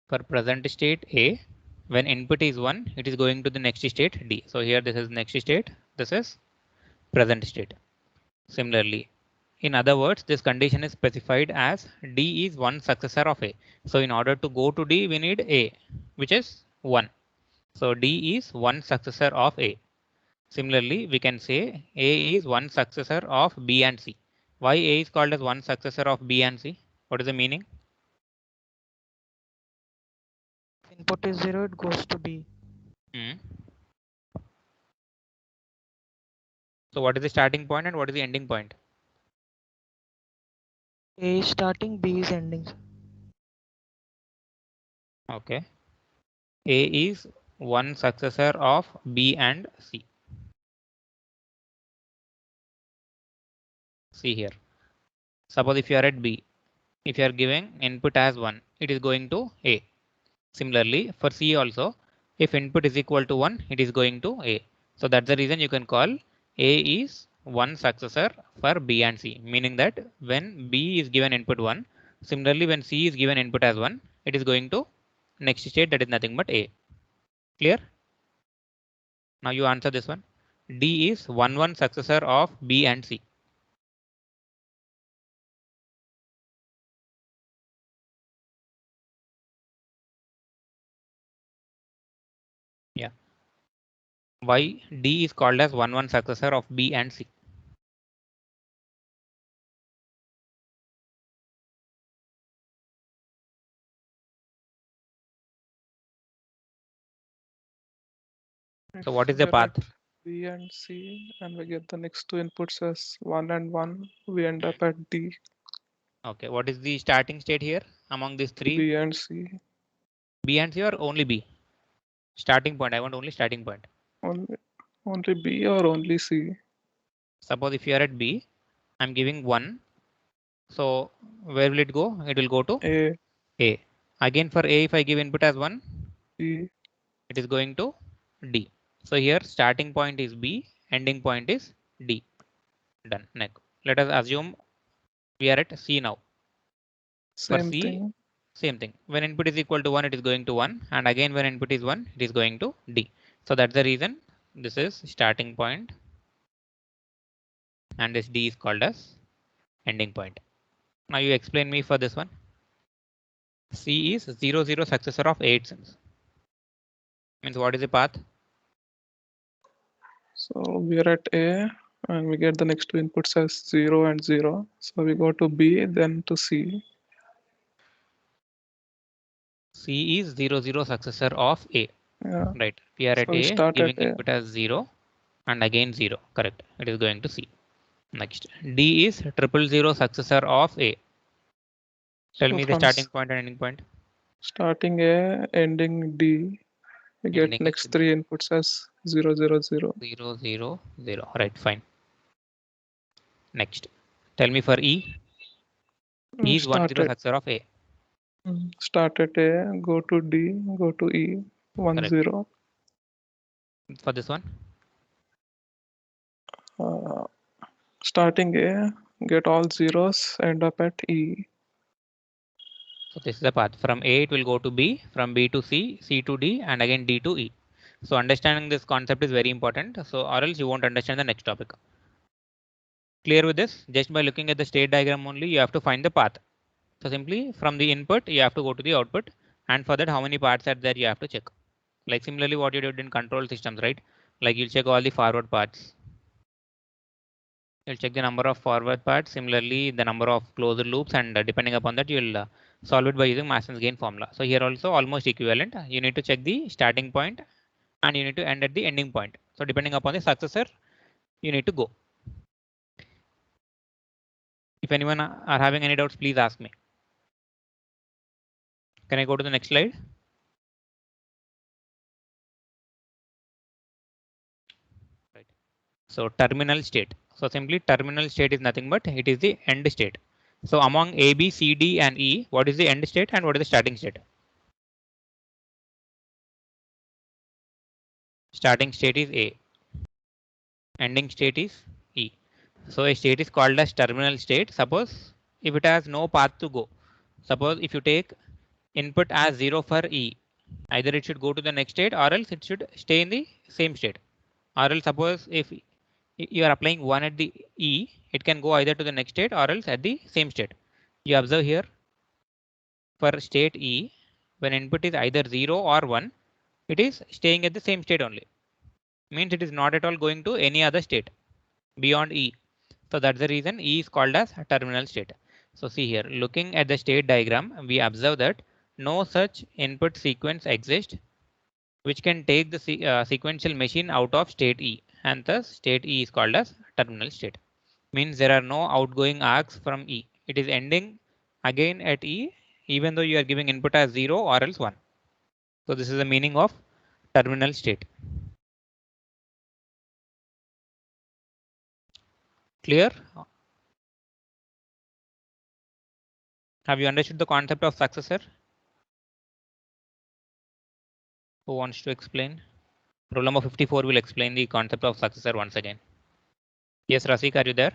For present state A, when input is 1, it is going to the next state D. So here this is next state, this is present state. Similarly, in other words, this condition is specified as D is one successor of A. So in order to go to D, we need A, which is 1. So D is one successor of A. Similarly, we can say A is one successor of B and C. Why A is called as one successor of B and C? What is the meaning? If input is 0, it goes to B. So what is the starting point and what is the ending point? A is starting, B is ending. Okay. A is one successor of B and C. See here. Suppose if you are at B, if you are giving input as 1, it is going to A. Similarly, for C also, if input is equal to 1, it is going to A. So that's the reason you can call A is one successor for B and C, meaning that when B is given input 1, similarly when C is given input as 1, it is going to next state, that is nothing but A. Clear? Now you answer this one. D is one successor of B and C. Yeah. Why D is called as one successor of B and C? So what is the If path? we're at B and C, and we get the next two inputs as 1 and 1, we end up at D. Okay, what is the starting state here among these three? B and C. B and C or only B? Starting point. I want only starting point. Only B or only C? Suppose if you are at B, I'm giving 1. So where will it go? It will go to A, A. Again for A, if I give input as 1, C. it is going to D. So here starting point is B, ending point is D. Done. Next, let us assume we are at C now. For Same C, thing. same thing. When input is equal to 1, it is going to 1. And again, when input is 1, it is going to D. So that's the reason this is starting point. And this D is called as ending point. Now you explain me for this one. C is 0, 0 successor of 8 since. Means what is the path? So we are at A and we get the next two inputs as 0 and 0. So we go to B, then to C. C is 0, 0 successor of A. Yeah. Right. We are at So we A, start giving at A. input as 0 and again 0. Correct. It is going to C. Next, D is 0, 0 successor of A. Tell So me the from starting point and ending point. starting A, ending D, we get Ending next is three inputs as 0, 0, 0. 0, 0, 0. Right. Fine. Next, tell me for E. E is 1, 0 successor of A. Start at A, go to D, go to E, 1, Correct. 0. For this one, Starting A, get all zeros, end up at E. so this is the path. From A, it will go to B, from B to C, C to D, and again D to E. So understanding this concept is very important. So or else you won't understand the next topic. Clear with this? Just by looking at the state diagram only, you have to find the path. So simply from the input, you have to go to the output. And for that, how many parts are there, you have to check. Like similarly what you did in control systems, right? Like you'll check all the forward parts. You'll check the number of forward parts, similarly the number of closed loops, and depending upon that you'll solve it by using Mason's gain formula. So here also almost equivalent. You need to check the starting point and you need to end at the ending point. So depending upon the successor, you need to go. If anyone are having any doubts, please ask me. Can I go to the next slide? Right. So terminal state. So simply terminal state is nothing but it is the end state. So among A, B, C, D, and E, what is the end state and what is the starting state? Starting state is A. Ending state is E. So a state is called as terminal state. Suppose if it has no path to go. Suppose if you take input as 0 for E, either it should go to the next state or else it should stay in the same state. Or else suppose if you are applying 1 at the E, it can go either to the next state or else at the same state. You observe here for state E, when input is either 0 or 1, it is staying at the same state only. Means it is not at all going to any other state beyond E. So that's the reason E is called as terminal state. So see here, looking at the state diagram, we observe that no such input sequence exists which can take the sequential machine out of state E, and thus state E is called as terminal state. Means there are no outgoing arcs from E. It is ending again at E, even though you are giving input as 0 or else 1. So this is the meaning of terminal state. Clear? Have you understood the concept of successor? Who wants to explain? Rule number 54 will explain the concept of successor once again. Yes, Rasik, are you there?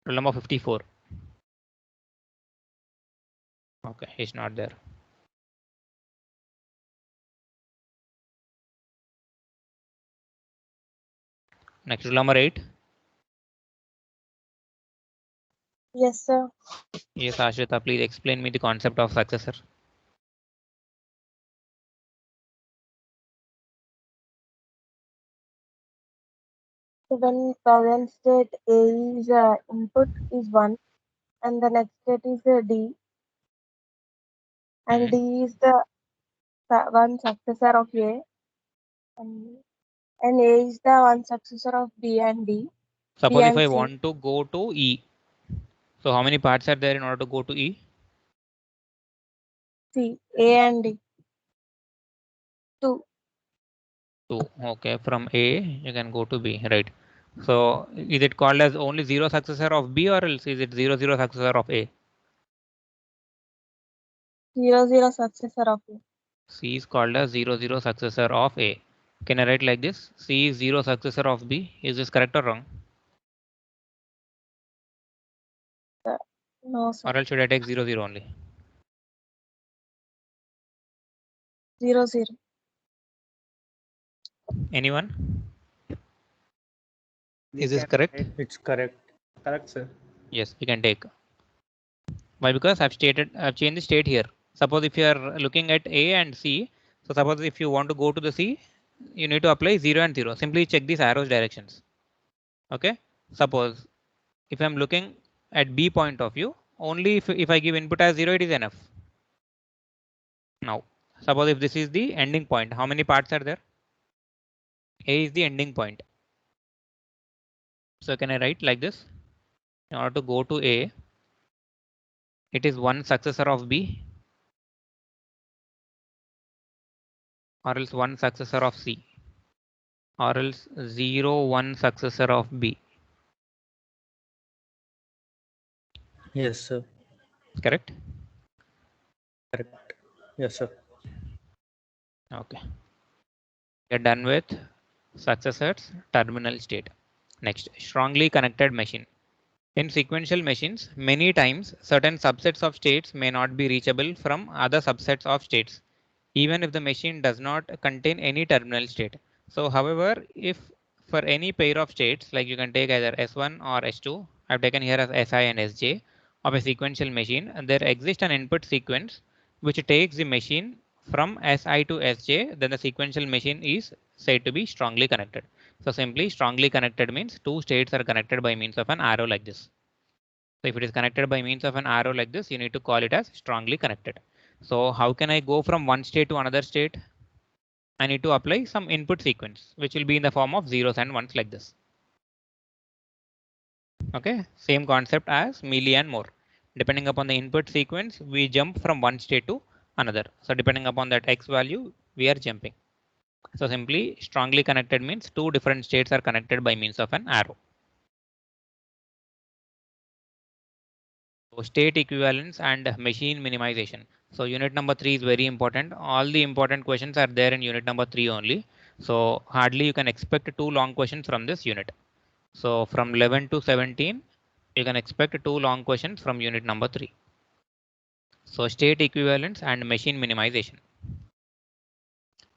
Rule number 54. Okay, he's not there. Next, rule number 8. Yes, sir. Yes, Ashrita, please explain me the concept of successor. So when current state A is input is 1 and the next state is D and D is the one successor of A and A is the one successor of B and D. Suppose if and I C. want to go to E. So how many parts are there in order to go to E? C, A and D. 2. 2. Okay, from A you can go to B, right? So is it called as only 0 successor of B, or else is it 0 0 successor of A? 0 0 successor of A. C is called as 0 0 successor of A. Can I write like this? C is 0 successor of B. Is this correct or wrong? No, sir. Or else should I take 0 0 only? 0 0. Anyone? We Is this can correct? write it's correct. Correct, sir. Yes, we can take. Why? Because I've changed the state here. Suppose if you are looking at A and C, so suppose if you want to go to the C, you need to apply 0 and 0. Simply check these arrows directions. Okay. Suppose if I'm looking at B point of view, only if I give input as 0, it is enough. Now, suppose if this is the ending point, how many parts are there? A is the ending point. So can I write like this? In order to go to A, it is 1 successor of B, or else 1 successor of C, or else 0 1 successor of B. Yes, sir. Correct? Correct. Yes, sir. Okay. We're done with successors, terminal state. Next, strongly connected machine. In sequential machines, many times certain subsets of states may not be reachable from other subsets of states, even if the machine does not contain any terminal state. So however, if for any pair of states, like you can take either S1 or S2, I've taken here as Si and Sj of a sequential machine, and there exists an input sequence which takes the machine from Si to Sj, then the sequential machine is said to be strongly connected. So simply strongly connected means two states are connected by means of an arrow like this. So if it is connected by means of an arrow like this, you need to call it as strongly connected. So how can I go from one state to another state? I need to apply some input sequence, which will be in the form of zeros and ones like this. Okay, same concept as melee and more. Depending upon the input sequence, we jump from one state to another. So depending upon that X value, we are jumping. So simply strongly connected means two different states are connected by means of an arrow. So state equivalence and machine minimization. So unit number 3 is very important. All the important questions are there in unit number 3 only. So hardly you can expect two long questions from this unit. So from 11 to 17, you can expect two long questions from unit number 3. So state equivalence and machine minimization.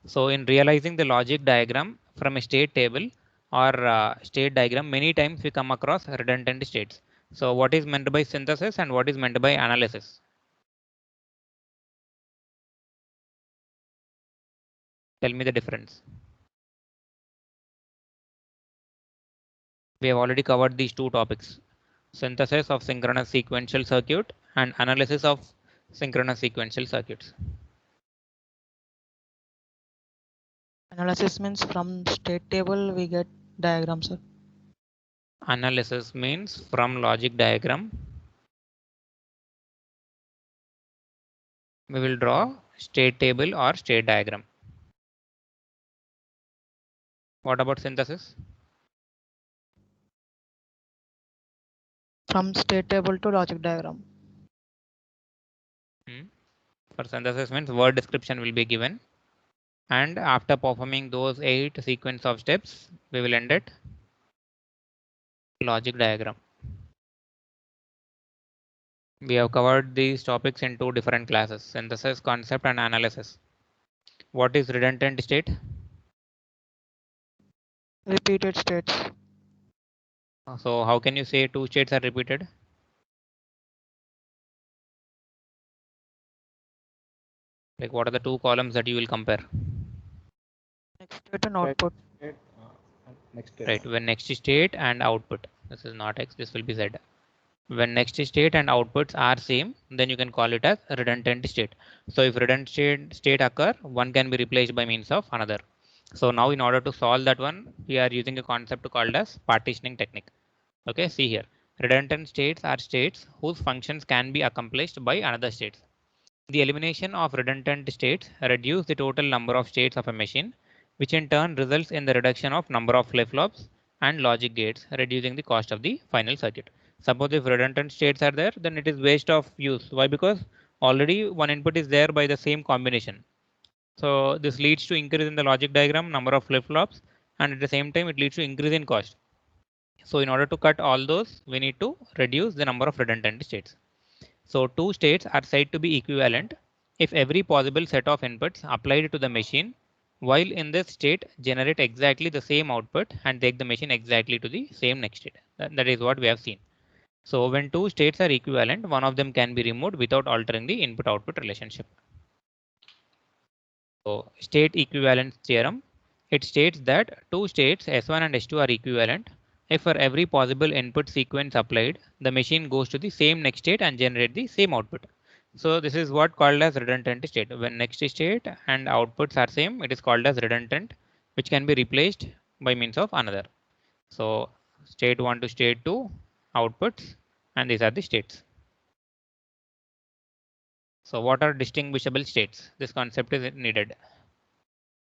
So in realizing the logic diagram from a state table or state diagram, many times we come across redundant states. So what is meant by synthesis and what is meant by analysis? Tell me the difference. We have already covered these two topics: synthesis of synchronous sequential circuit and analysis of synchronous sequential circuits. Analysis means from state table we get diagram, sir. Analysis means from logic diagram we will draw state table or state diagram. What about synthesis? From state table to logic diagram. For synthesis means word description will be given, and after performing those 8 sequence of steps, we will end at logic diagram. We have covered these topics in two different classes: synthesis concept and analysis. What is redundant state? Repeated states. So how can you say two states are repeated? Like what are the two columns that you will compare? Next state and output. Next. Right, when next state and output. This is not X, this will be Z. When next state and outputs are same, then you can call it as redundant state. So if redundant state occur, one can be replaced by means of another. So now in order to solve that one, we are using a concept called as partitioning technique. Okay, see here. Redundant states are states whose functions can be accomplished by another states. The elimination of redundant states reduce the total number of states of a machine, which in turn results in the reduction of number of flip-flops and logic gates, reducing the cost of the final circuit. Suppose if redundant states are there, then it is waste of use. Why? Because already one input is there by the same combination. So this leads to increase in the logic diagram, number of flip-flops, and at the same time it leads to increase in cost. So in order to cut all those, we need to reduce the number of redundant states. So two states are said to be equivalent if every possible set of inputs applied to the machine while in this state generate exactly the same output and take the machine exactly to the same next state. That is what we have seen. So when two states are equivalent, one of them can be removed without altering the input-output relationship. So state equivalence theorem, it states that two states S1 and S2 are equivalent if for every possible input sequence applied, the machine goes to the same next state and generate the same output. So this is what called as redundant state. When next state and outputs are same, it is called as redundant, which can be replaced by means of another. So state 1 to state 2 outputs, and these are the states. So what are distinguishable states? This concept is needed.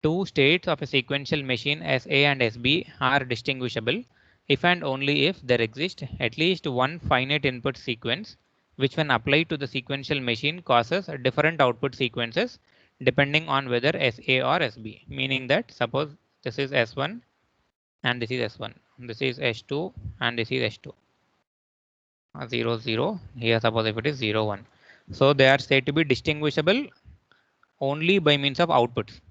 Two states of a sequential machine SA and SB are distinguishable if and only if there exists at least one finite input sequence which when applied to the sequential machine causes different output sequences depending on whether SA or SB. Meaning that suppose this is S1 and this is S1, this is S2 and this is S2. 0, 0, here suppose if it is 0, 1. So they are said to be distinguishable only by means of outputs.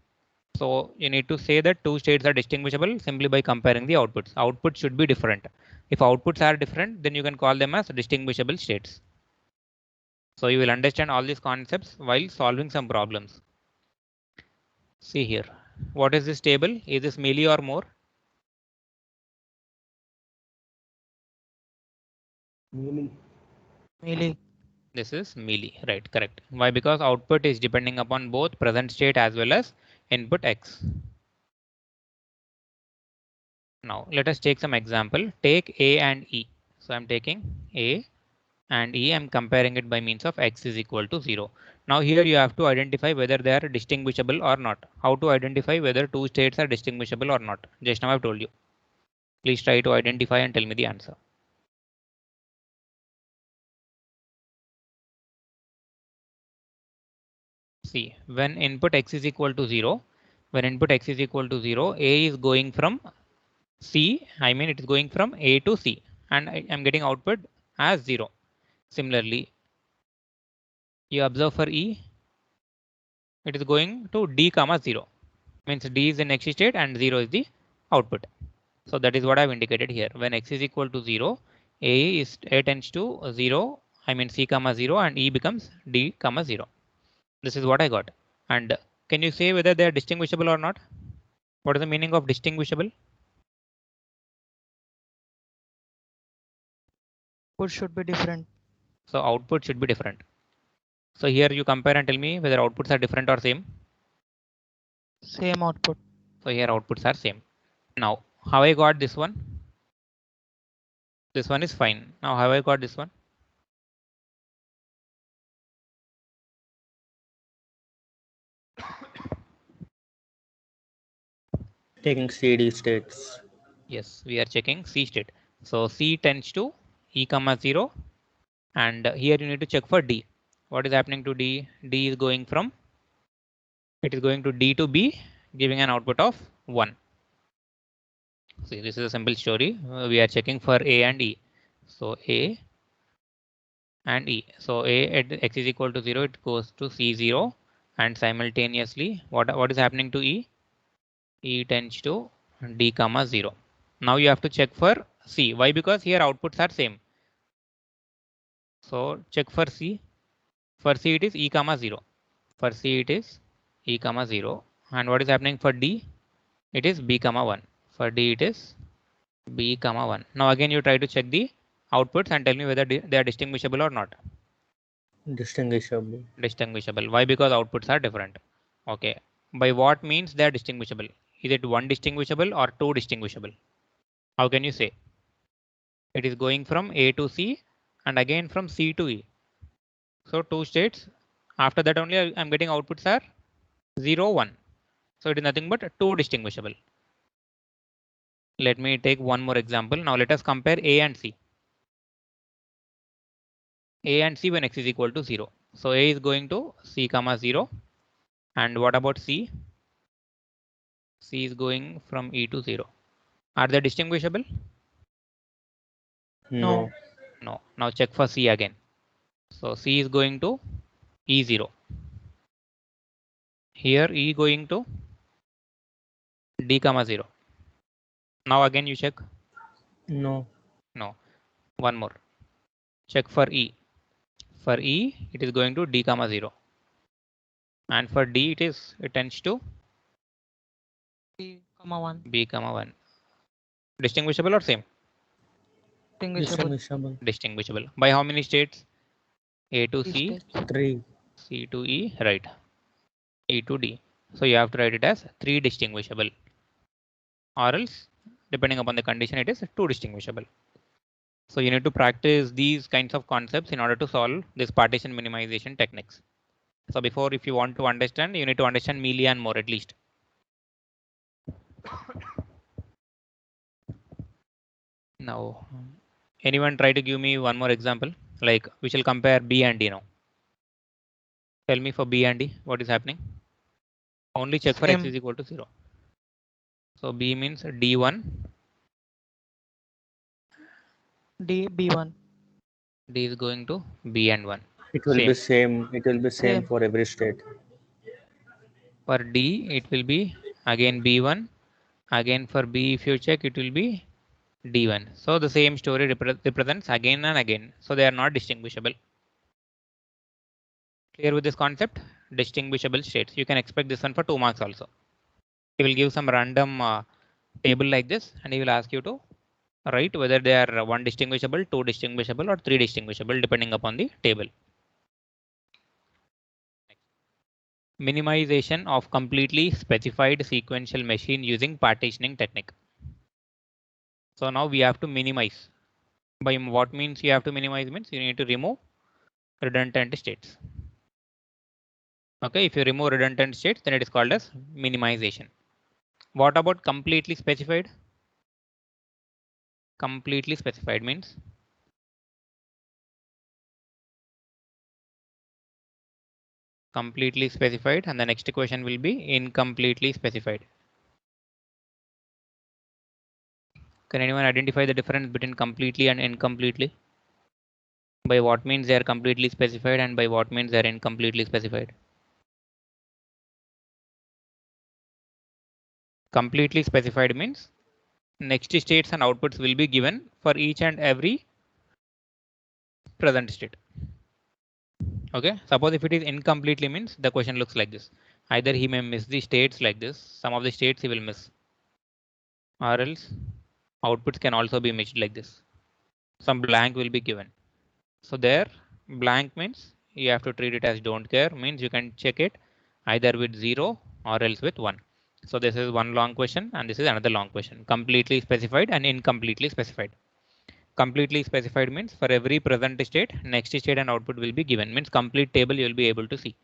So you need to say that two states are distinguishable simply by comparing the outputs. Outputs should be different. If outputs are different, then you can call them as distinguishable states. So you will understand all these concepts while solving some problems. See here. What is this table? Is this Mealy or Moore? Mealy. This is Mealy, right? Correct. Why? Because output is depending upon both present state as well as input X. Now let us take some example. Take A and E. So I'm taking A and E. I'm comparing it by means of X is equal to 0. Now here you have to identify whether they are distinguishable or not. How to identify whether two states are distinguishable or not? Just now I've told you. Please try to identify and tell me the answer. See, when input X is equal to 0, when input X is equal to 0, A is going from C, I mean it is going from A to C, and I am getting output as 0. Similarly, you observe for E, it is going to D comma 0. Means D is the next state and 0 is the output. So that is what I've indicated here. When X is equal to 0, A tends to 0, I mean C comma 0, and E becomes D comma 0. This is what I got. And can you say whether they are distinguishable or not? What is the meaning of distinguishable? Output should be different. So output should be different. So here you compare and tell me whether outputs are different or same. Same output. So here outputs are same. Now, how I got this one? This one is fine. Now, how I got this one? Taking CD states. Yes, we are checking C state. So C tends to E comma 0. And here you need to check for D. What is happening to D? D is going from, it is going to D to B, giving an output of 1. See, this is a simple story. We are checking for A and E. So A and E. So A at X is equal to 0, it goes to C0. And simultaneously, what is happening to E? E tends to D comma 0. Now you have to check for C. Why? Because here outputs are same. So check for C. For C it is E comma 0. For C it is E comma 0. And what is happening for D? It is B comma 1. For D it is B comma 1. Now again you try to check the outputs and tell me whether they are distinguishable or not. Distinguishable. Distinguishable. Why? Because outputs are different. Okay. By what means they are distinguishable? Is it one distinguishable or two distinguishable? How can you say? It is going from A to C and again from C to E. So two states After that only I'm getting outputs are 0, 1. So it is nothing but 2 distinguishable. Let me take one more example. Now let us compare A and C. A and C when x is equal to 0. So A is going to C comma 0. And what about C? C is going from E to 0. Are they distinguishable? No. No. Now check for C again. So C is going to E0. Here E going to D comma 0. Now again you check. No. No. One more. Check for E. For E, it is going to D comma 0. And for D, it tends to B, comma 1. B comma 1. Distinguishable or same? Distinguishable. Distinguishable. By how many states? A to Three C, states. 3. C to E, right. E to D. So you have to write it as 3 distinguishable. Or else, depending upon the condition, it is 2 distinguishable. So you need to practice these kinds of concepts in order to solve this partition minimization techniques. So before, if you want to understand, you need to understand Mealy and Moore at least. Now, anyone try to give me one more example? Like we shall compare B and D now. Tell me for B and D, what is happening? Only check for x Same. is equal to 0. So B means D1. D, B1. D is going to B and 1. It will be same. It will be same Same. for every state. For D, it will be again B1. Again for B, if you check, it will be D1. So the same story represents again and again. So they are not distinguishable. Clear with this concept? Distinguishable states. You can expect this one for 2 marks also. He will give some random table like this and he will ask you to write whether they are 1 distinguishable, 2 distinguishable or 3 distinguishable depending upon the table. Minimization of completely specified sequential machine using partitioning technique. So now we have to minimize. By what means you have to minimize means you need to remove redundant states. Okay, if you remove redundant states, then it is called as minimization. What about completely specified? Completely specified means completely specified, and the next equation will be incompletely specified. Can anyone identify the difference between completely and incompletely? By what means they are completely specified and by what means they are incompletely specified? Completely specified means next states and outputs will be given for each and every present state. Okay, suppose if it is incompletely means the question looks like this. Either he may miss the states like this, some of the states he will miss, or else outputs can also be missed like this. Some blank will be given. So there blank means you have to treat it as don't care, means you can check it either with 0 or else with 1. So this is one long question and this is another long question. Completely specified and incompletely specified. Completely specified means for every present state, next state and output will be given, means complete table you will be able to see.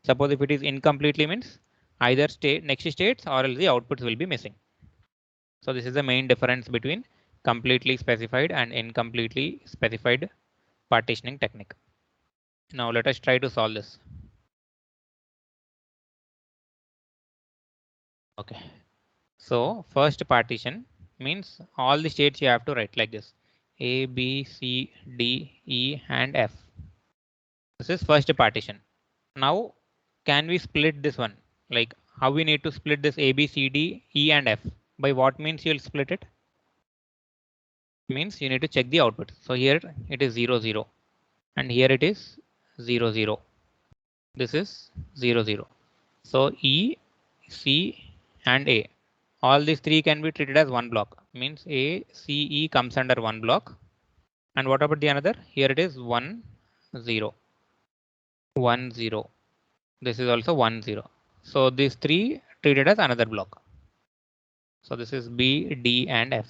Suppose if it is incompletely means either next states or else the outputs will be missing. So this is the main difference between completely specified and incompletely specified partitioning technique. Now let us try to solve this. Okay. So first partition means all the states you have to write like this. A, B, C, D, E and F. This is first partition. Now can we split this one? Like how we need to split this A, B, C, D, E and F? By what means you'll split it? Means you need to check the output. So here it is 0, 0 and here it is 0, 0. This is 0, 0. So E, C and A. All these three can be treated as one block. Means A, C, E comes under one block. And what about the another? Here it is 1, 0. 1, 0. This is also 1, 0. So these three treated as another block. So this is B, D and F.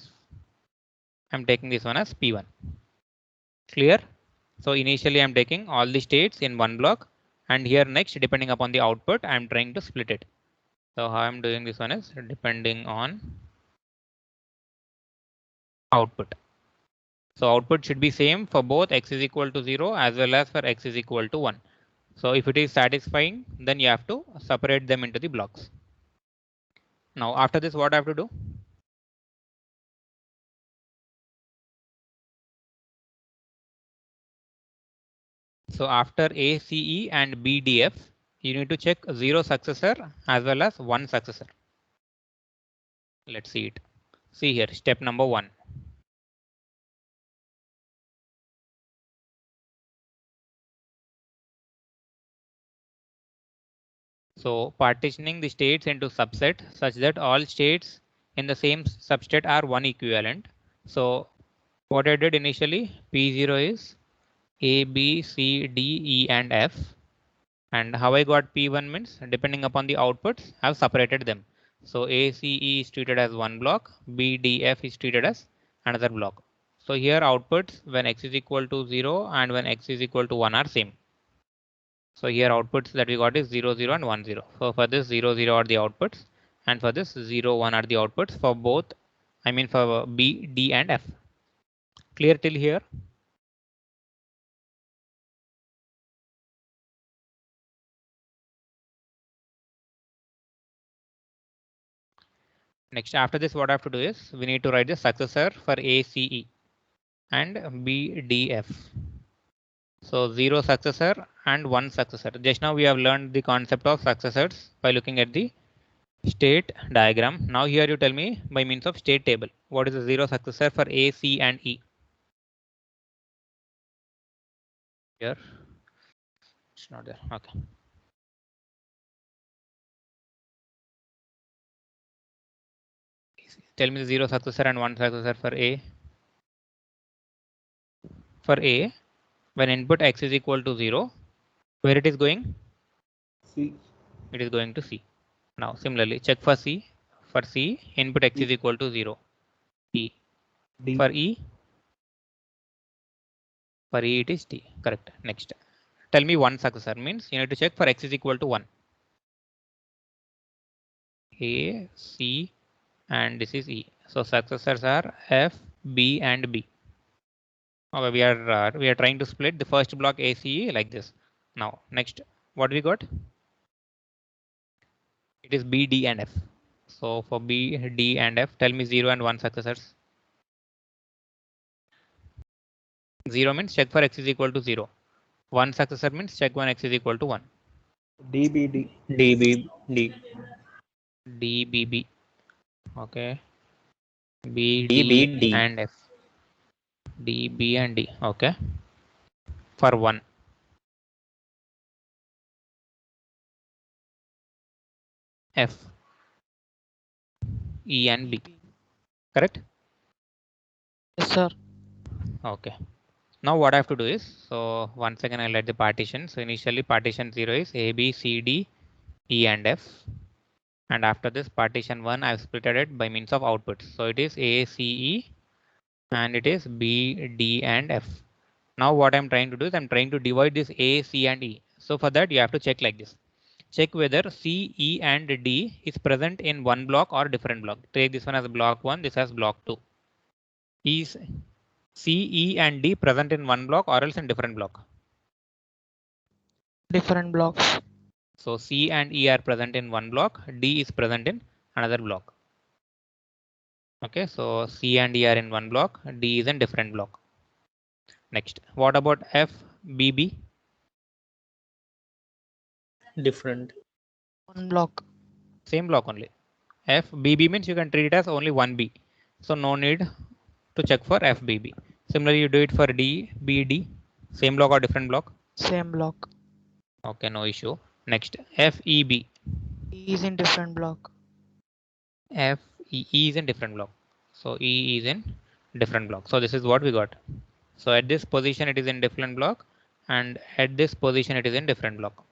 I'm taking this one as P1. Clear? So initially I'm taking all the states in one block And here next, depending upon the output, I'm trying to split it. So how I'm doing this one is depending on output. So output should be same for both x is equal to 0 as well as for x is equal to 1. So if it is satisfying, then you have to separate them into the blocks. Now after this, what I have to do? So after ACE and BDF, you need to check 0 successor as well as 1 successor. Let's see it. See here, step number 1. So partitioning the states into subset such that all states in the same substate are 1 equivalent. So what I did initially, P0 is A, B, C, D, E, and F. And how I got P1 means depending upon the outputs, I've separated them. So A, C, E is treated as one block, B, D, F is treated as another block. So here outputs when x is equal to 0 and when x is equal to 1 are same. So here outputs that we got is 0, 0 and 1, 0. So for this 0, 0 are the outputs and for this 0, 1 are the outputs for both, I mean for B, D and F. Clear till here? Next, after this, what I have to do is we need to write the successor for ACE and BDF. So 0 successor and 1 successor. Just now we have learned the concept of successors by looking at the state diagram. Now here you tell me by means of state table, what is the 0 successor for A, C and E? Here, it's not there. Okay. Tell me the 0 successor and 1 successor for A. For A, when input x is equal to 0, where it is going? C. It is going to C. Now similarly, check for C. For C, input x is equal to 0. E. D. For E, it is T. Correct. Next, tell me 1 successor means you need to check for x is equal to 1. A, C, and this is E. So successors are F, B, and B. Okay, we are trying to split the first block ACE like this. Now next, what we got? It is B, D, and F. So for B, D, and F, tell me 0 and 1 successors. 0 means check for x is equal to 0. 1 successor means check when x is equal to 1. DBD. DB, D. D, B, B. Okay. B, D, D, B, D. and F. D, B, and D. Okay. For 1. F, E, and B. Correct? Yes, sir. Okay. Now what I have to do is, so once again I'll write the partition. So initially partition 0 is A, B, C, D, E, and F. And after this partition 1, I've splitted it by means of outputs. So it is A, C, E, and it is B, D, and F. Now what I'm trying to do is I'm trying to divide this A, C, and E. So for that you have to check like this. Check whether C, E, and D is present in one block or different block. Take this one as block 1, this as block 2. Is C, E, and D present in one block or else in different block? Different blocks. So C and E are present in one block, D is present in another block. Okay, so C and E are in one block, D is in different block. Next, what about F, B, B? Different. One block. Same block only. F, B, B means you can treat it as only one B. So no need to check for F, B, B. Similarly, you do it for D, B, D. Same block or different block? Same block. Okay, no issue. Next, F, E, B. E is in different block. F, E is in different block. So E is in different block. So this is what we got. So at this position it is in different block and at this position it is in different block.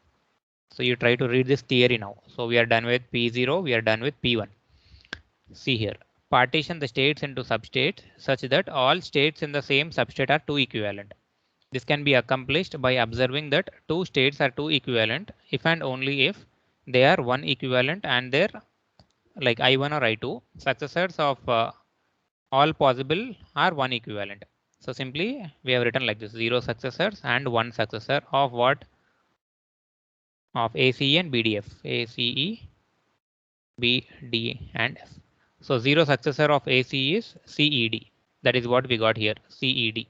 So you try to read this theory now. So we are done with P0, we are done with P1. See here, partition the states into substates such that all states in the same substate are 2 equivalent. This can be accomplished by observing that two states are two equivalent if and only if they are one equivalent and their like I1 or I2 successors of all possible are one equivalent. So simply we have written like this: 0 successors and 1 successor of what? Of ACE and BDF. ACE, BD and F. So 0 successor of ACE is CED. That is what we got here, CED.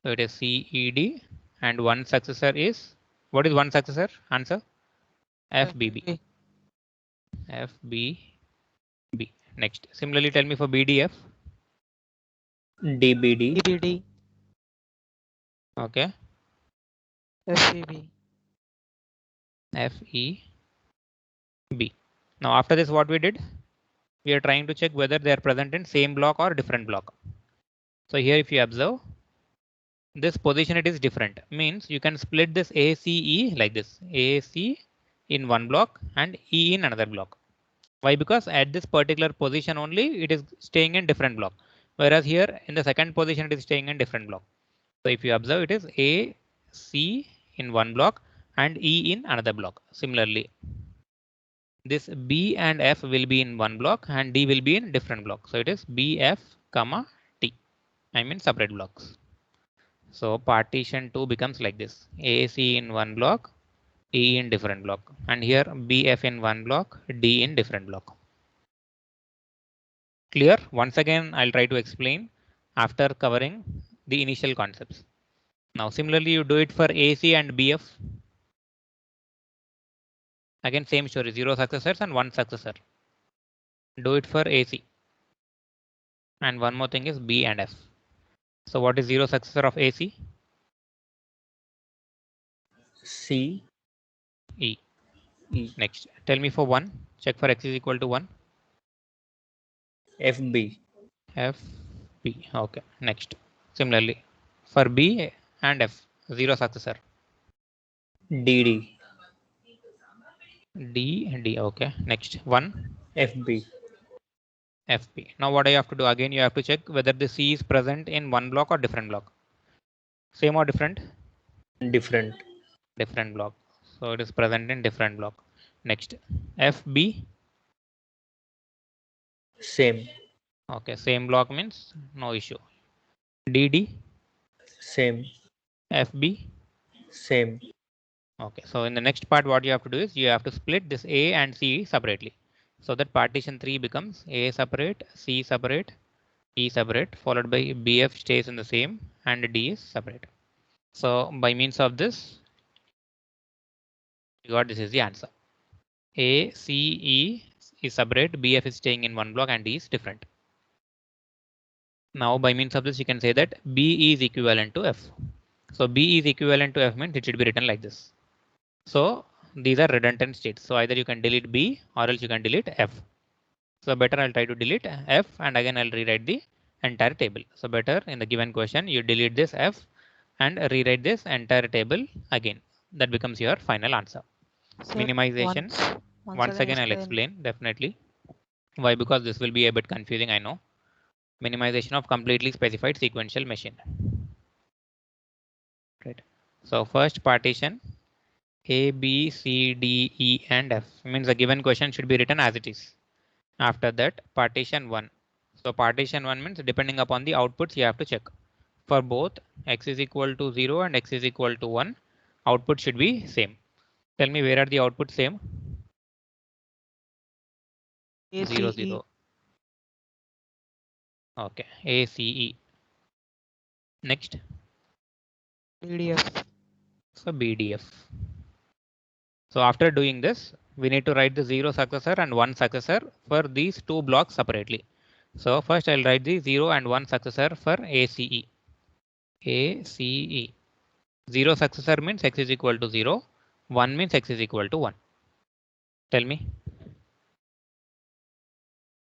So it is CED and 1 successor is, what is 1 successor? Answer? FBB. FBB. Next. Similarly, tell me for BDF. DBD, DBD, Okay. FEB. FEB. Now after this, what we did? We are trying to check whether they are present in same block or different block. So here if you observe, this position it is different. Means you can split this ACE like this. AC in one block and E in another block. Why? Because at this particular position only it is staying in different block. Whereas here in the second position it is staying in different block. So if you observe, it is A, C in one block and E in another block. Similarly, this B and F will be in one block and D will be in different block. So it is BF, T. I mean separate blocks. So partition 2 becomes like this: AC in one block, E in different block, and here BF in one block, D in different block. Clear? Once again, I'll try to explain after covering the initial concepts. Now, similarly, you do it for AC and BF. Again, same story, 0 successors and 1 successor. Do it for AC. And one more thing is B and F. So what is 0 successor of AC? C, E. E, Next, tell me for 1. Check for X is equal to 1. FB, F, B. Okay. Next, similarly, for B and F, 0 successor. DD, D. Okay. Next, 1. FB, FP. Now what I have to do? Again, you have to check whether the C is present in one block or different block. Same or different? different, Different block. So it is present in different block. Next, FB. same, Okay, same block means no issue. DD, same, FB. same, Okay, so in the next part, what you have to do is you have to split this A and C separately. So that partition 3 becomes A separate, C separate, E separate, followed by BF stays in the same and D is separate. So by means of this, you got this is the answer. A, C, E is separate, BF is staying in one block and D is different. Now by means of this, you can say that B is equivalent to F. So B is equivalent to F means it should be written like this. So these are redundant states. So either you can delete B or else you can delete F. So better I'll try to delete F and again I'll rewrite the entire table. So better in the given question, you delete this F and rewrite this entire table again. That becomes your final answer. Sir, Minimization. Once again I'll explain definitely. Why? Because this will be a bit confusing, I know. Minimization of completely specified sequential machine. Right. So first partition A, B, C, D, E and F means the given question should be written as it is. After that, partition 1. So partition 1 means depending upon the outputs you have to check. For both X is equal to 0 and X is equal to 1, output should be same. Tell me where are the outputs same? 0, 0. Okay, ACE. Next. BDF. So BDF. So after doing this, we need to write the 0 successor and 1 successor for these two blocks separately. So first I'll write the 0 and 1 successor for ACE. ACE. 0 successor means X is equal to 0. 1 means X is equal to 1. Tell me.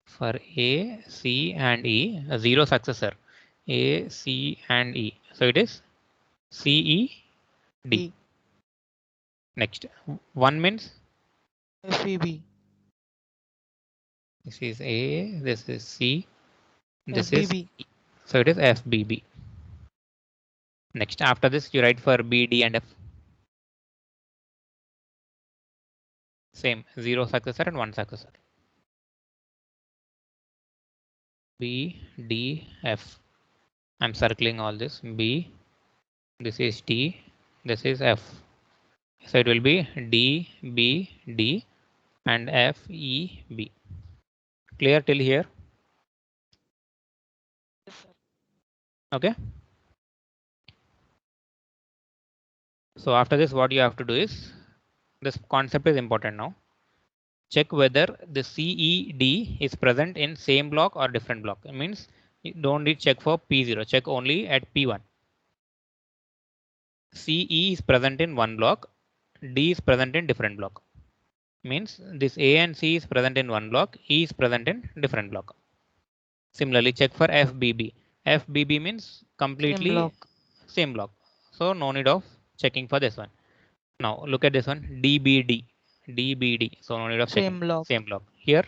For A, C and E, a 0 successor. A, C and E. So it is CE, D. Next, 1 means FEB. this is A, this is C, this FBB. is E. So it is FBB. Next, after this, you write for B, D, and F. Same, 0 successor and 1 successor. B, D, F. I'm circling all this. B, this is D, this is F. So it will be D, B, D, and F, E, B. Clear till here? Yes, sir. Okay. So after this, what you have to do is, this concept is important now. Check whether the CED is present in same block or different block. It means you don't need check for P0, check only at P1. CE is present in one block, D is present in different block. Means this A and C is present in one block, E is present in different block. Similarly, check for FBB. FBB means completely same block. So no need of checking for this one. Now look at this one, DBD. DBD. So no need of checking. Same block. Same block. Here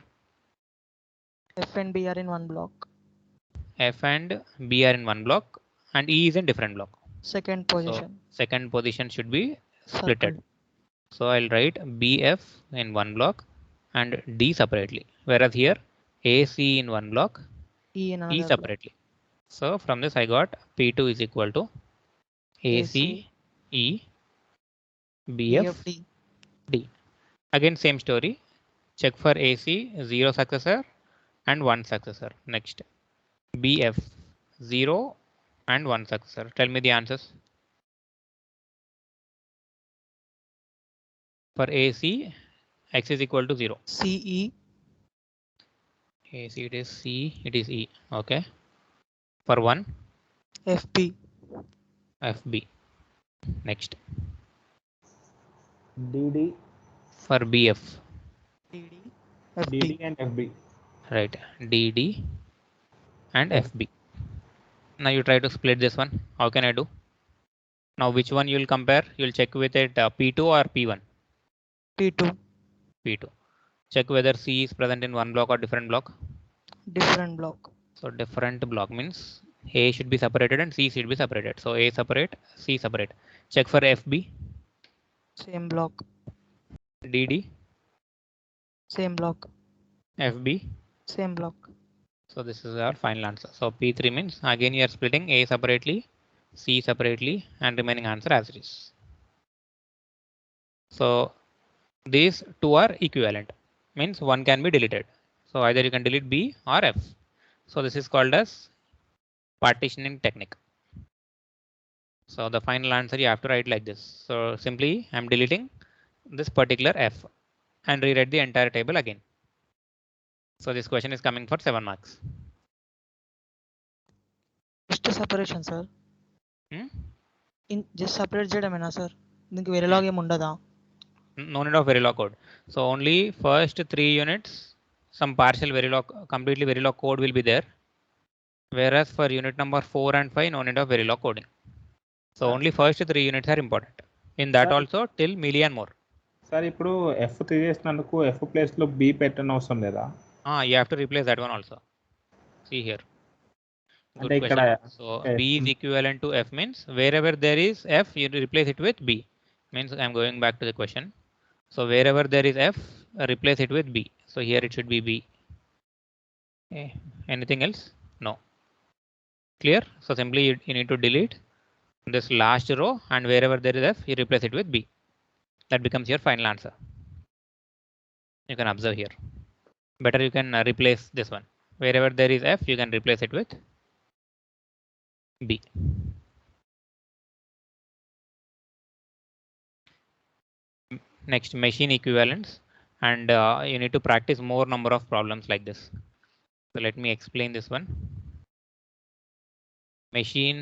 F and B are in one block. F and B are in one block and E is in different block. Second So position. second position should be splitted. Circle. So I'll write BF in one block and D separately. Whereas here AC in one block, E in E another block. separately. So from this I got P2 is equal to AC, E, BF, EFD. D. Again same story. Check for AC 0 successor and 1 successor. Next BF 0 and 1 successor. Tell me the answers. For AC, X is equal to 0. CE. AC it is C, it is E. Okay. For 1, FB. FB. Next. DD, For BF. DD. FB. DD and FB. Right. DD and FB. Now you try to split this one. How can I do? Now which one you will compare? You will check with it P2 or P1? P2. P2. Check whether C is present in one block or different block. Different block. So different block means A should be separated and C should be separated. So A separate, C separate. Check for FB. Same block. DD. Same block. FB. Same block. So this is our final answer. So P3 means again you are splitting A separately, C separately, and remaining answer as it is. So these two are equivalent, means one can be deleted. So either you can delete B or F. So this is called as partitioning technique. So the final answer you have to write like this. So simply I'm deleting this particular F and rewrite the entire table again. So this question is coming for 7 marks. Just a separation, sir. Hmm? In just separate చేయడమేనా sir దీనికి వేరేలాగా ఏమి ఉండదా? No need of Verilog code. So only first 3 units, some partial Verilog, completely Verilog code will be there. Whereas for unit number 4 and 5, no need of Verilog coding. So only first 3 units are important. In that Sir. also till milli and more. Sir ఇప్పుడు F తీసేసినందుకు F place లో B పెట్టని అవసరం లేదా? You have to replace that one also. See here. Good అంటే ఇక్కడ question. So B is equivalent to F means wherever there is F, you replace it with B. Means I'm going back to the question. So wherever there is F, replace it with B. So here it should be B. Okay. Anything else? No. Clear? So simply you need to delete this last row and wherever there is F, you replace it with B. That becomes your final answer. You can observe here. Better you can replace this one. Wherever there is F, you can replace it with B. Next, machine equivalence, and you need to practice more number of problems like this. So let me explain this one. Machine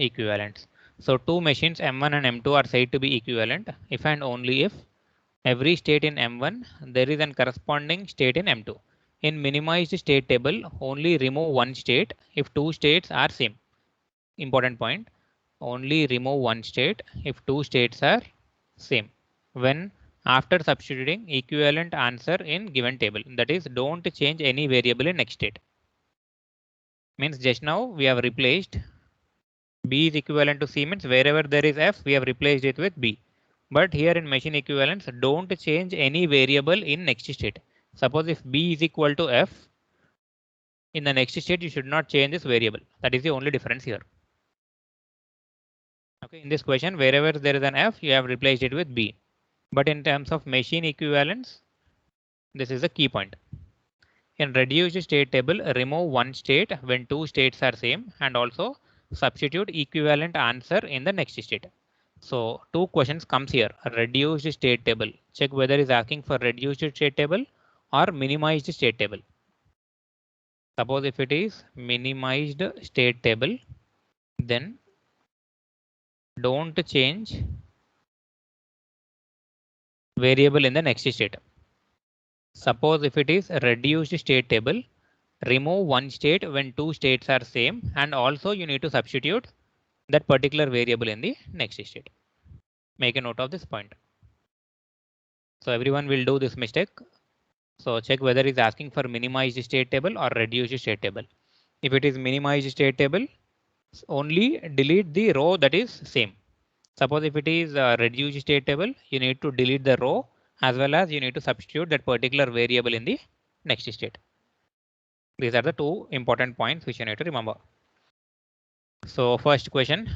equivalence. So two machines M1 and M2 are said to be equivalent if and only if every state in M1 there is a corresponding state in M2. In minimized state table, only remove one state if two states are same. Important point. Only remove one state if two states are same. When after substituting equivalent answer in given table, that is, don't change any variable in next state. Means just now we have replaced B is equivalent to C means wherever there is F, we have replaced it with B. But here in machine equivalence, don't change any variable in next state. Suppose if B is equal to F, in the next state, you should not change this variable. That is the only difference here. Okay, in this question, wherever there is an F, you have replaced it with B. But in terms of machine equivalence, this is a key point. In reduced state table, remove one state when two states are same and also substitute equivalent answer in the next state. So two questions comes here. Reduced state table. Check whether is asking for reduced state table or minimized state table. Suppose if it is minimized state table, then don't change variable in the next state. Suppose if it is a reduced state table, remove one state when two states are same and also you need to substitute that particular variable in the next state. Make a note of this point. So everyone will do this mistake. So check whether it's asking for minimized state table or reduced state table. If it is minimized state table, only delete the row that is same. Suppose if it is a reduced state table, you need to delete the row as well as you need to substitute that particular variable in the next state. These are the two important points which you need to remember. So first question,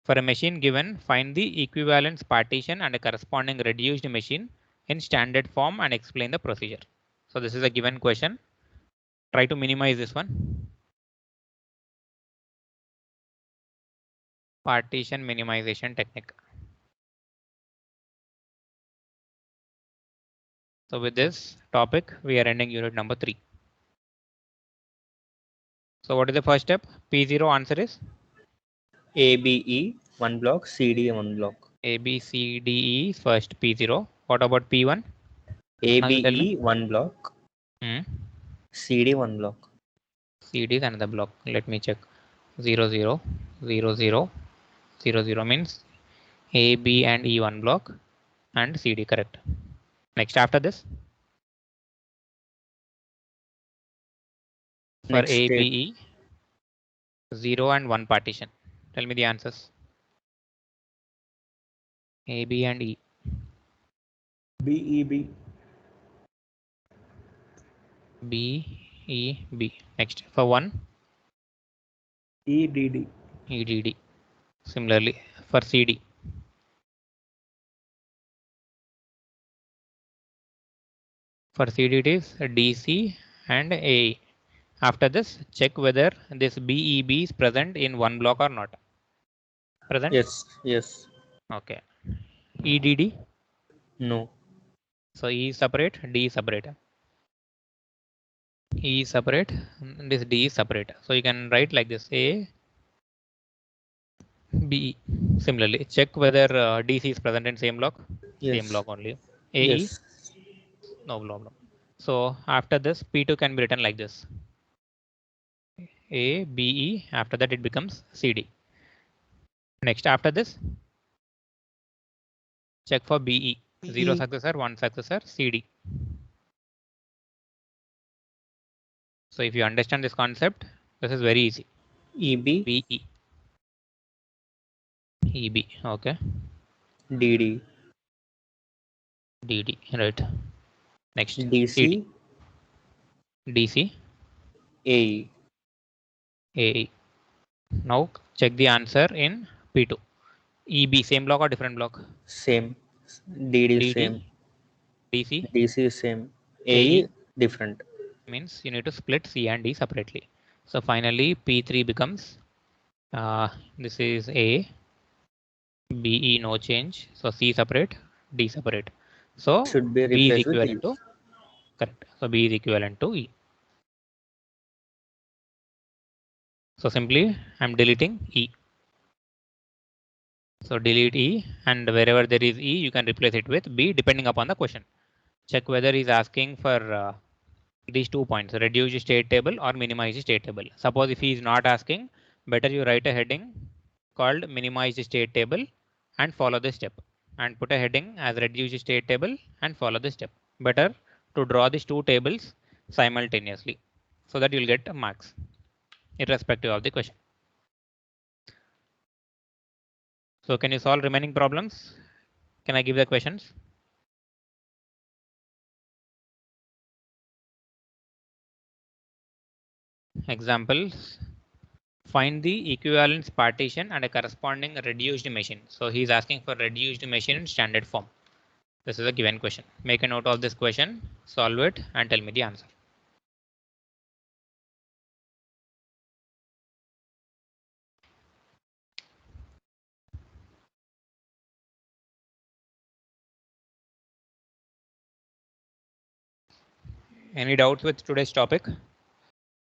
for a machine given, find the equivalence partition and a corresponding reduced machine in standard form and explain the procedure. So this is a given question. Try to minimize this one. Partition minimization technique. So with this topic, we are ending unit number 3. So what is the first step? P0 answer is? ABE 1 block, CD 1 block. ABCDE first P0. What about P1? Now you tell me. ABE 1 block, CD 1 block. CD is another block. Let me check. 0, 0, 0, 0, 0, 0 means A, B and E 1 block and CD, correct. Next after this? For Next A, step. B, E, 0 and 1 partition. Tell me the answers. A, B and E. BEB. B, E, B. Next for 1? EDD. EDD. Similarly for CD. For CD it is DC and AE. After this, check whether this BEB is present in one block or not. Present? Yes, yes. Okay. EDD? No. So E is separate, D is separate. E is separate, this D is separate. So you can write like this, A, B. Similarly, check whether DC is present in same block. Yes. Same block only. AE? Yes. No problem. So after this, P2 can be written like this. A, B, E. After that, it becomes CD. Next, after this, check for BE. 0 successor, 1 successor, CD. So if you understand this concept, this is very easy. EB, BE. EB. Okay. DD, DD. Right. Next. DC, CD. DC. AE. AE. Now check the answer in P2. EB, same block or different block? Same. DD DD, same. DC, DC is same. AE. AE different. Means you need to split C and D separately. So finally P3 becomes, this is A, BE no change. So C separate, D separate. So Should be B is replaced with E. equivalent to, correct. So B is equivalent to E. So simply I'm deleting E. So delete E, and wherever there is E, you can replace it with B depending upon the question. Check whether he's asking for these 2 points, reduce state table or minimize state table. Suppose if he is not asking, better you write a heading called minimize state table and follow this step, and put a heading as reduce state table and follow this step. Better to draw these 2 tables simultaneously so that you'll get marks irrespective of the question. So can you solve remaining problems? Can I give the questions? Examples. Find the equivalence partition and a corresponding reduced machine. So he's asking for reduced machine in standard form. This is a given question. Make a note of this question, solve it, and tell me the answer. Any doubts with today's topic?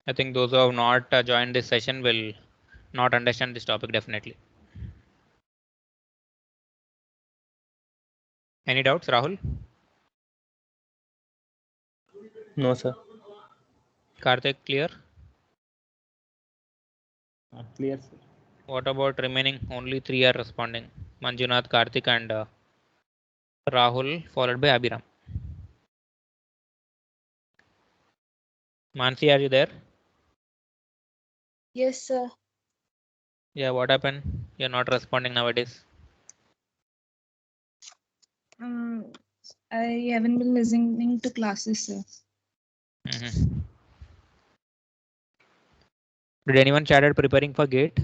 I think those who have not joined this session will not understand this topic definitely. Any doubts, Rahul? No, sir. Karthik, clear? Clear, sir. What about remaining? Only 3 are responding. Manjunath, Karthik, and Rahul, followed by Abhiram. Mansi, are you there? Yes, sir. Yeah, what happened? You're not responding nowadays. I haven't been listening to classes, sir. Did anyone started preparing for GATE?